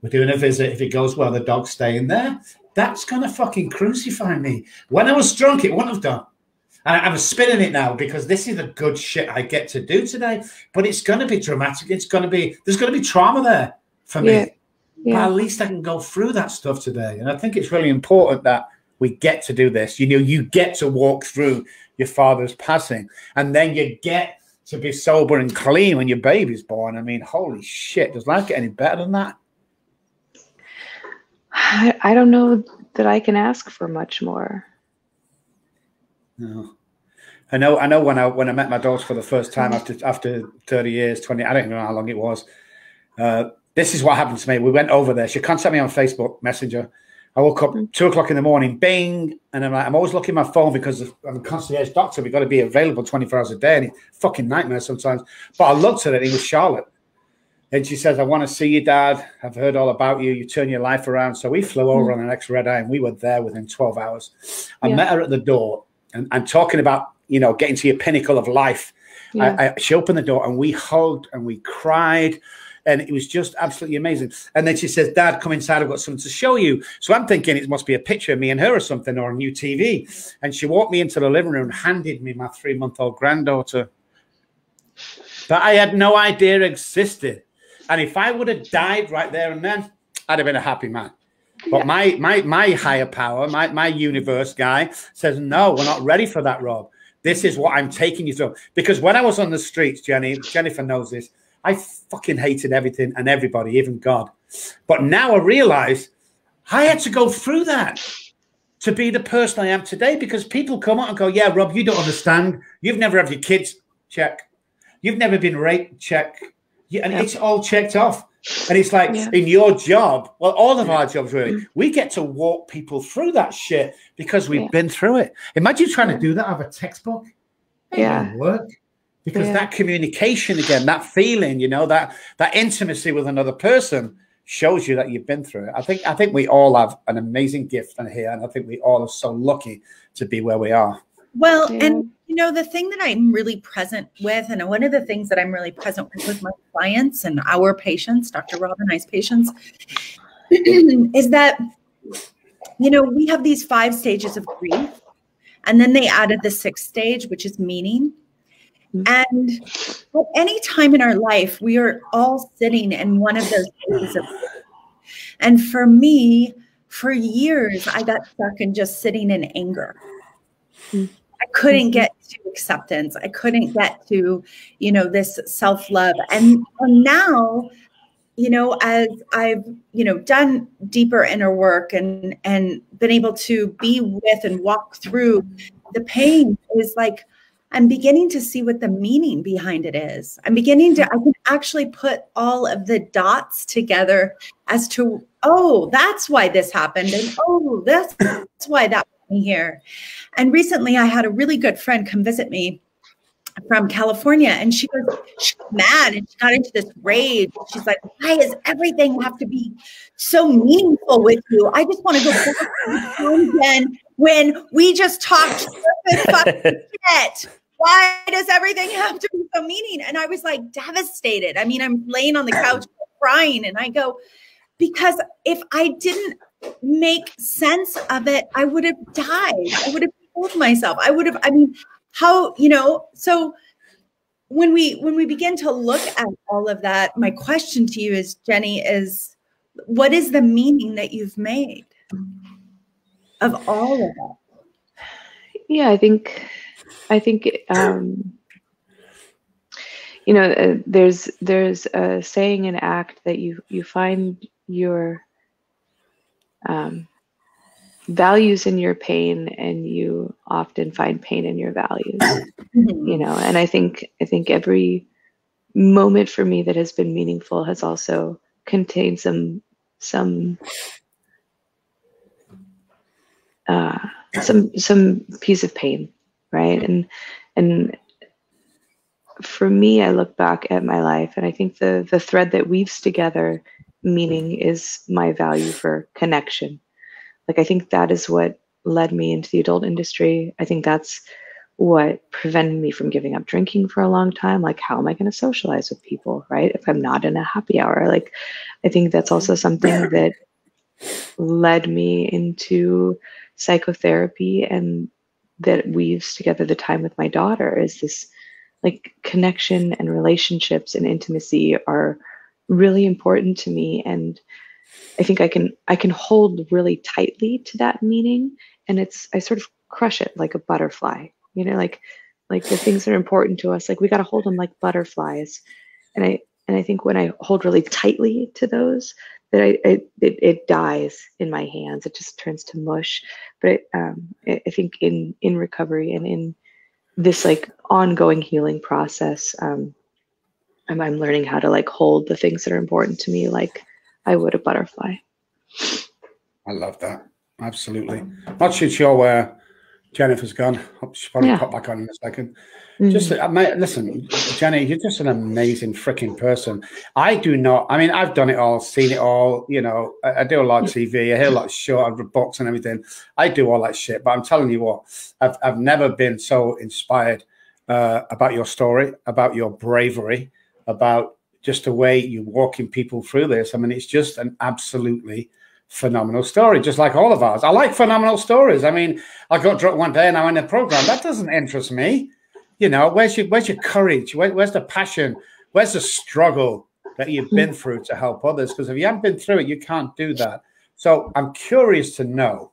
We're doing a visit. If it goes well, the dog's staying there. That's gonna fucking crucify me. When I was drunk, it wouldn't have done. And I'm spinning it now because this is the good shit I get to do today. But it's going to be dramatic. There's going to be trauma there for me. But at least I can go through that stuff today. And I think it's really important that we get to do this. You know, you get to walk through your father's passing. And then you get to be sober and clean when your baby's born. I mean, holy shit. Does life get any better than that? I don't know that I can ask for much more. No, I know. When I met my daughter for the first time after 30 years, 20, I don't even know how long it was. This is what happened to me. We went over there. She contacted me on Facebook Messenger. I woke up 2 o'clock in the morning, bing, and I'm like, I'm always looking at my phone because I'm a concierge doctor. We've got to be available 24 hours a day, and it's fucking nightmare sometimes. But I looked at it. It was Charlotte, and she says, "I want to see you, Dad. I've heard all about you. You turn your life around." So we flew over on the next red eye, and we were there within 12 hours. I met her at the door. And I'm talking about, you know, getting to your pinnacle of life. She opened the door and we hugged and we cried. And it was just absolutely amazing. And then she says, Dad, come inside. I've got something to show you. So I'm thinking it must be a picture of me and her or something, or a new TV. And she walked me into the living room and handed me my 3-month-old granddaughter that I had no idea existed. And if I would have died right there and then, I'd have been a happy man. But my higher power, my universe guy says, no, we're not ready for that, Rob. This is what I'm taking you through. Because when I was on the streets, Jennifer knows this, I fucking hated everything and everybody, even God. But now I realize I had to go through that to be the person I am today, because people come out and go, yeah, Rob, you don't understand. You've never had your kids. Check. You've never been raped. Check. And it's all checked off. And it's like in your job, well, all of our jobs really, we get to walk people through that shit because we've been through it. Imagine trying to do that out of a textbook. It won't work. Because that communication again, that feeling, you know, that intimacy with another person shows you that you've been through it. I think we all have an amazing gift in here, and I think we all are so lucky to be where we are. Well, and you know, the thing that I'm really present with, and one of the things that I'm really present with my clients and our patients, Dr. Rob and I's patients, is that, you know, we have these 5 stages of grief, and then they added the 6th stage, which is meaning. And at any time in our life, we are all sitting in one of those stages of grief. And for me, for years, I got stuck in just sitting in anger. I couldn't get to acceptance. I couldn't get to, you know, this self-love. And now, you know, as I've, you know, done deeper inner work and been able to be with and walk through the pain, is like, I'm beginning to see what the meaning behind it is. I can actually put all of the dots together as to, oh, that's why this happened. And oh, that's why that put me here. And recently I had a really good friend come visit me from California, and she was mad and she got into this rage. She's like, why does everything have to be so meaningful with you? I just want to go back to the time again when we just talked fucking shit. Why does everything have to be so meaning? And I was like devastated. I mean, I'm laying on the couch crying, and I go, because if I didn't make sense of it, I would have died. I would have killed myself. I mean, how, you know, so when we begin to look at all of that, my question to you is, Jennie, is what is the meaning that you've made of all of that? Yeah, I think, you know, there's a saying and act that you find your values in your pain, and you often find pain in your values. You know, and I think every moment for me that has been meaningful has also contained some piece of pain, right? And for me, I look back at my life, and I think the thread that weaves together meaning is my value for connection. Like, I think that is what led me into the adult industry. I think that's what prevented me from giving up drinking for a long time. Like, how am I going to socialize with people, right, if I'm not in a happy hour? Like, I think that's also something that led me into psychotherapy, and that weaves together the time with my daughter, is this, like, connection and relationships and intimacy are really important to me. And I think I can hold really tightly to that meaning, and I sort of crush it like a butterfly, you know, like the things that are important to us, like we got to hold them like butterflies. And I think when I hold really tightly to those, that it dies in my hands. It just turns to mush. But I think in recovery and in this like ongoing healing process, I'm learning how to like hold the things that are important to me like I would a butterfly. I love that. Absolutely. Not sure where Jennifer's gone. She'll probably pop back on in a second. Just mate, listen, Jennie, you're just an amazing freaking person. I mean, I've done it all, seen it all, you know, I do a lot of TV, I hear a lot of show, I've read books and everything. I do all that shit, but I'm telling you what, I've never been so inspired about your story, about your bravery, about just the way you're walking people through this. I mean, it's just an absolutely phenomenal story, just like all of ours. I like phenomenal stories. I mean, I got dropped one day and I'm in a program. That doesn't interest me. You know, where's your courage? Where's the passion? Where's the struggle that you've been through to help others? Because if you haven't been through it, you can't do that. So I'm curious to know,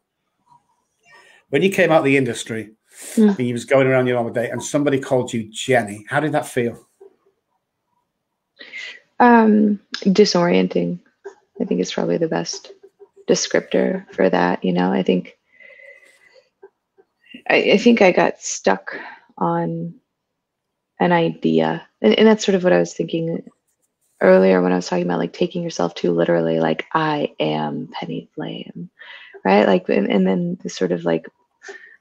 when you came out of the industry, and you was going around your normal day and somebody called you Jennie, how did that feel? Disorienting, I think, is probably the best descriptor for that. You know, I think I got stuck on an idea, and that's sort of what I was thinking earlier when I was talking about like taking yourself too literally, like I am Penny Flame, right? Like, and then the sort of like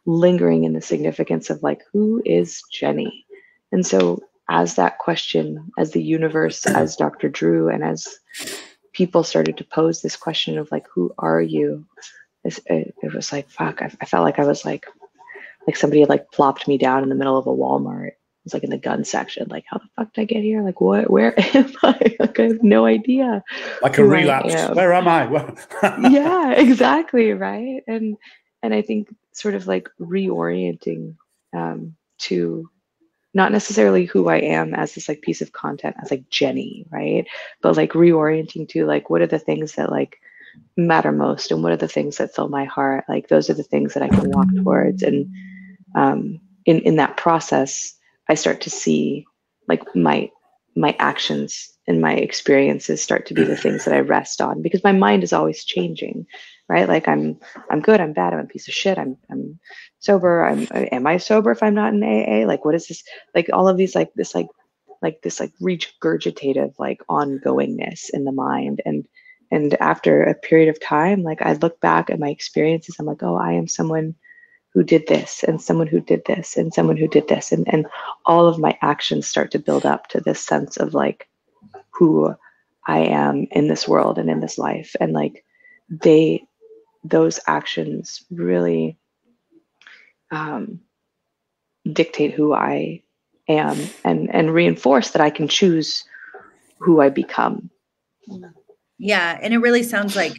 lingering in the significance of like, who is Jennie? And so as that question, as the universe, as Dr. Drew, and as people started to pose this question of like, who are you? It was like, fuck, I felt like I was like somebody had like plopped me down in the middle of a Walmart. It was like in the gun section. Like, how the fuck did I get here? Like, what? Where am I? Like, I have no idea. Like a relapse. Where am I? Yeah, exactly. Right. And I think sort of like reorienting to not necessarily who I am as this like piece of content as like Jennie, right? But like reorienting to like, what are the things that like matter most, and what are the things that fill my heart? Like, those are the things that I can walk towards. And in that process, I start to see like my actions and my experiences start to be the things that I rest on, because my mind is always changing, right? Like I'm good, I'm bad, I'm a piece of shit, I'm sober, am I sober if I'm not in AA? Like, what is this? Like all of these this regurgitative like ongoingness in the mind. And after a period of time, like I look back at my experiences, I'm like, oh, I am someone who did this, and someone who did this, and someone who did this. And all of my actions start to build up to this sense of like who I am in this world and in this life. And like those actions really dictate who I am, and reinforce that I can choose who I become. Yeah. And it really sounds like,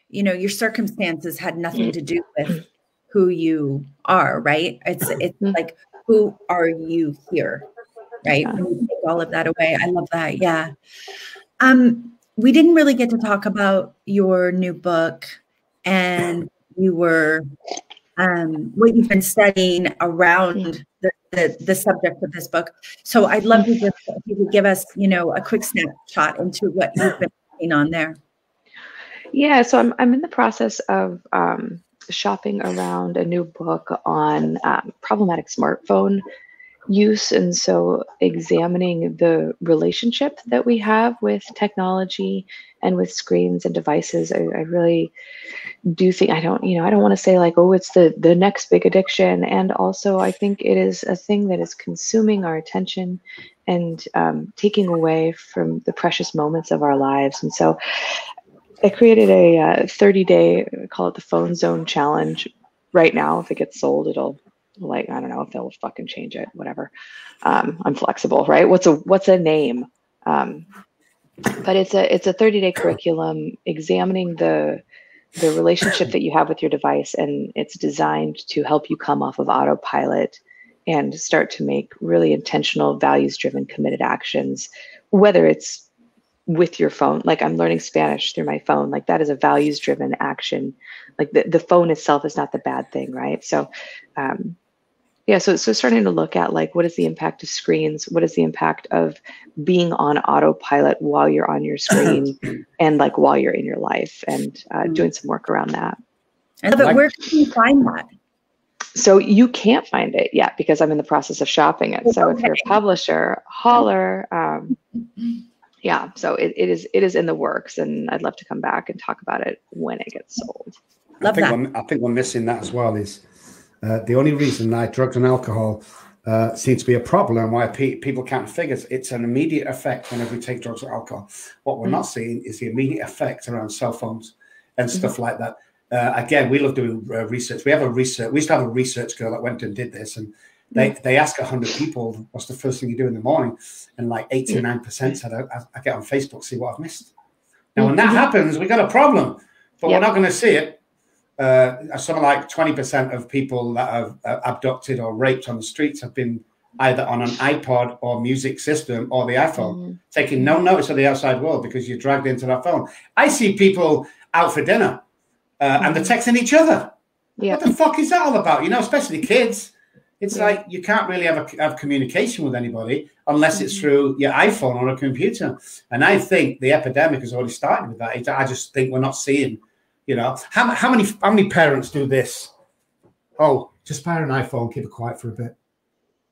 you know, your circumstances had nothing to do with who you are, right? It's like, who are you here, right? When you take all of that away. I love that. Yeah. We didn't really get to talk about your new book and you were what you've been studying around the subject of this book. So I'd love to just, if you could give us, you know, a quick snapshot into what you've been working on there. Yeah, so I'm in the process of shopping around a new book on problematic smartphone use. And so examining the relationship that we have with technology and with screens and devices. I really do think, I don't want to say like, oh, it's the next big addiction. And also I think it is a thing that is consuming our attention and taking away from the precious moments of our lives. And so I created a 30-day, call it the Phone Zone Challenge. Right now, if it gets sold, it'll, like, I don't know if they'll fucking change it, whatever. I'm flexible, right? What's a name? But it's a 30-day curriculum examining the relationship that you have with your device, and it's designed to help you come off of autopilot and start to make really intentional, values-driven, committed actions, whether it's with your phone. Like, I'm learning Spanish through my phone. Like, that is a values-driven action. Like the phone itself is not the bad thing, right? So, so starting to look at like, what is the impact of screens? What is the impact of being on autopilot while you're on your screen and like while you're in your life, and doing some work around that. And but where can you find that? So you can't find it yet because I'm in the process of shopping it. So if you're a publisher, holler. Yeah, so it is in the works, and I'd love to come back and talk about it when it gets sold. I think we're missing that as well. Is the only reason that drugs and alcohol seems to be a problem, why people can't figure it's an immediate effect whenever we take drugs or alcohol. What we're not seeing is the immediate effect around cell phones and stuff like that. Again, we love doing research. We used to have a research girl that went and did this, and They ask 100 people, what's the first thing you do in the morning? And like 89% said, I get on Facebook, see what I've missed. Now, when that happens, we got a problem, but we're not going to see it. Something like 20% of people that have abducted or raped on the streets have been either on an iPod or music system or the iPhone, taking no notice of the outside world because you're dragged into that phone. I see people out for dinner and they're texting each other. What the fuck is that all about? You know, especially kids. It's like you can't really have communication with anybody unless it's through your iPhone or a computer. And I think the epidemic has already started with that. I just think we're not seeing, you know, how many parents do this? Oh, just buy an iPhone, keep it quiet for a bit.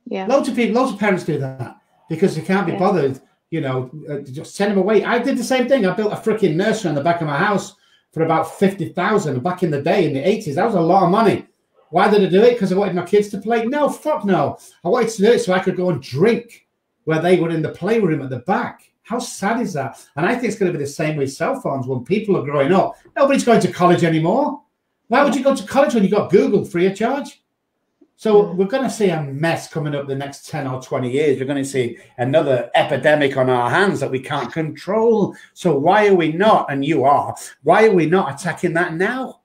Yeah, loads of parents do that because they can't be bothered, you know, just send them away. I did the same thing. I built a freaking nursery on the back of my house for about 50,000 back in the day in the 80s. That was a lot of money. Why did I do it? Because I wanted my kids to play? No, fuck no. I wanted to do it so I could go and drink where they were in the playroom at the back. How sad is that? And I think it's going to be the same with cell phones. When people are growing up, nobody's going to college anymore. Why would you go to college when you got Google free of charge? So we're going to see a mess coming up the next 10 or 20 years. We're going to see another epidemic on our hands that we can't control. So why are we not, and you are, why are we not attacking that now?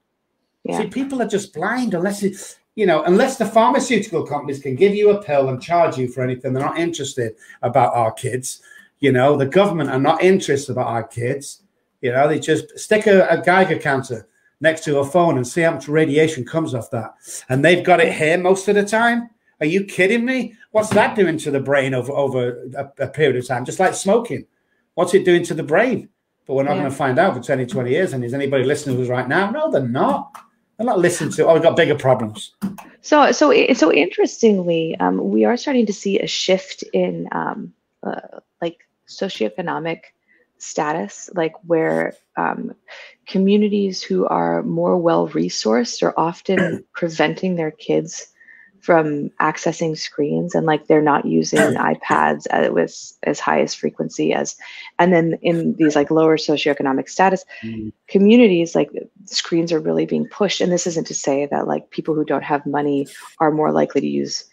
Yeah. See, people are just blind unless it's, you know, unless the pharmaceutical companies can give you a pill and charge you for anything. They're not interested about our kids. You know, the government are not interested about our kids. You know, they just stick a Geiger counter next to a phone and see how much radiation comes off that. And they've got it here most of the time. Are you kidding me? What's that doing to the brain over a period of time? Just like smoking. What's it doing to the brain? But we're not going to find out for 10, 20 years. And is anybody listening who's right now? No, they're not. They're not listening to, we've got bigger problems. So interestingly, we are starting to see a shift in like socioeconomic status, like where communities who are more well-resourced are often preventing their kids from accessing screens, and like they're not using iPads with as high as frequency as, and then in these like lower socioeconomic status communities, like screens are really being pushed. And this isn't to say that like people who don't have money are more likely to use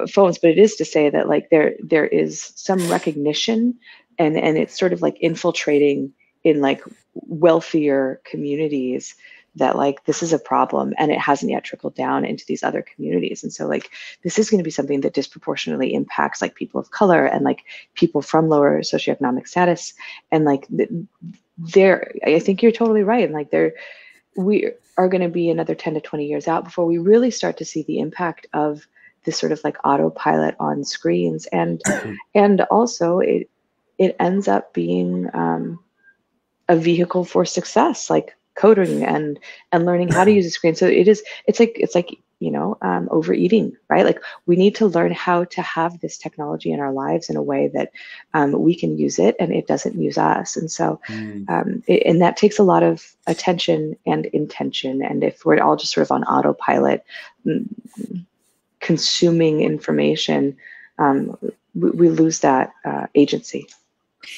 phones, but it is to say that like there is some recognition, and it's sort of like infiltrating in like wealthier communities that like this is a problem, and it hasn't yet trickled down into these other communities. And so like this is going to be something that disproportionately impacts like people of color and like people from lower socioeconomic status. And like I think you're totally right. And like we are going to be another 10 to 20 years out before we really start to see the impact of this sort of like autopilot on screens. And also it ends up being a vehicle for success, like coding and learning how to use a screen. So it's like you know, overeating, right? Like we need to learn how to have this technology in our lives in a way that we can use it and it doesn't use us. And so and that takes a lot of attention and intention. And if we're all just sort of on autopilot consuming information, we lose that agency.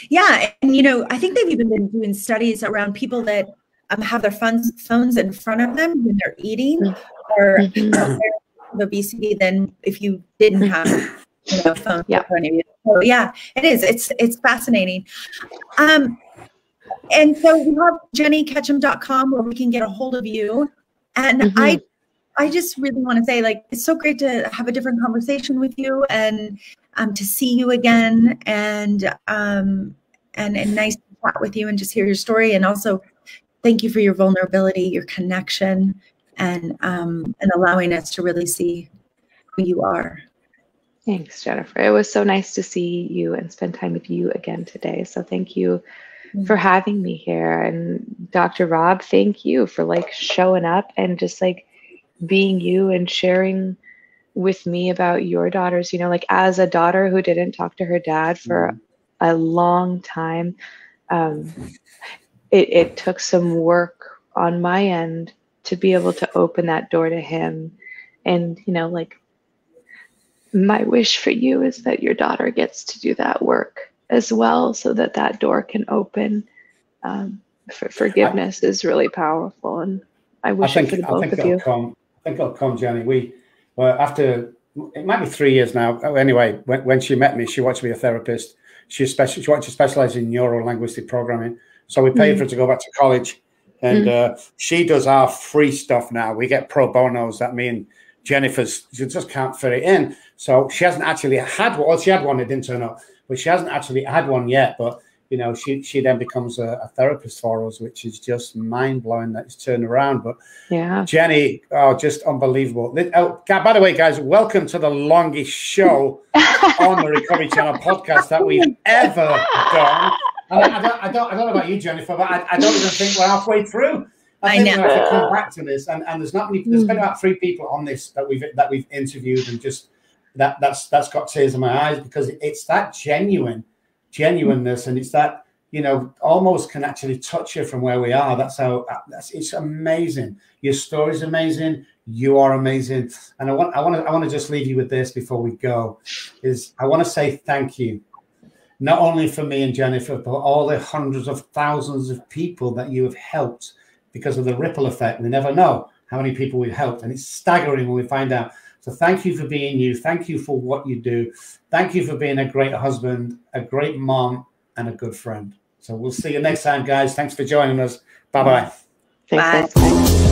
Yeah. And, you know, I think they've even been doing studies around people that have their phones in front of them when they're eating, or obesity than if you didn't have a phone in front of you. So, yeah, it is. It's fascinating. And so we have JennieKetcham.com where we can get a hold of you. And I just really want to say, like, it's so great to have a different conversation with you and to see you again, and nice to chat with you and just hear your story. And also thank you for your vulnerability, your connection, and allowing us to really see who you are. Thanks, Jennifer. It was so nice to see you and spend time with you again today. So thank you for having me here. And Dr. Rob, thank you for like showing up and just like being you and sharing with me about your daughters. You know, like as a daughter who didn't talk to her dad for a long time, it took some work on my end to be able to open that door to him. And, you know, like my wish for you is that your daughter gets to do that work as well, so that that door can open. Forgiveness is really powerful. And I wish it for the both of you. I think it'll come, Jenny. Well, after it might be 3 years now. Anyway, when she met me, she wanted to be a therapist. She wanted to specialize in neuro-linguistic programming. So we paid for her to go back to college. And she does our free stuff now. We get pro bonos that me and Jennifer's, she just can't fit it in. So she hasn't actually had one. Well, she had one, it didn't turn up, but she hasn't actually had one yet. But, you know, she then becomes a therapist for us, which is just mind-blowing that it's turned around. But yeah, Jennie, oh, just unbelievable. Oh, by the way, guys, welcome to the longest show on the Recovery Channel podcast that we've ever done. I don't know about you, Jennifer, but I don't even think we're halfway through. I think we have to come back to this, and there's not many. There's been about 3 people on this that we've interviewed, and just that's got tears in my eyes, because it's that genuineness, and it's that, you know, almost can actually touch you from where we are. It's amazing. Your story's amazing. You are amazing, and I want to just leave you with this before we go. I want to say thank you. Not only for me and Jennifer, but all the hundreds of thousands of people that you have helped, because of the ripple effect. We never know how many people we've helped, and it's staggering when we find out. So thank you for being you. Thank you for what you do. Thank you for being a great husband, a great mom, and a good friend. So we'll see you next time, guys. Thanks for joining us. Bye-bye. Bye.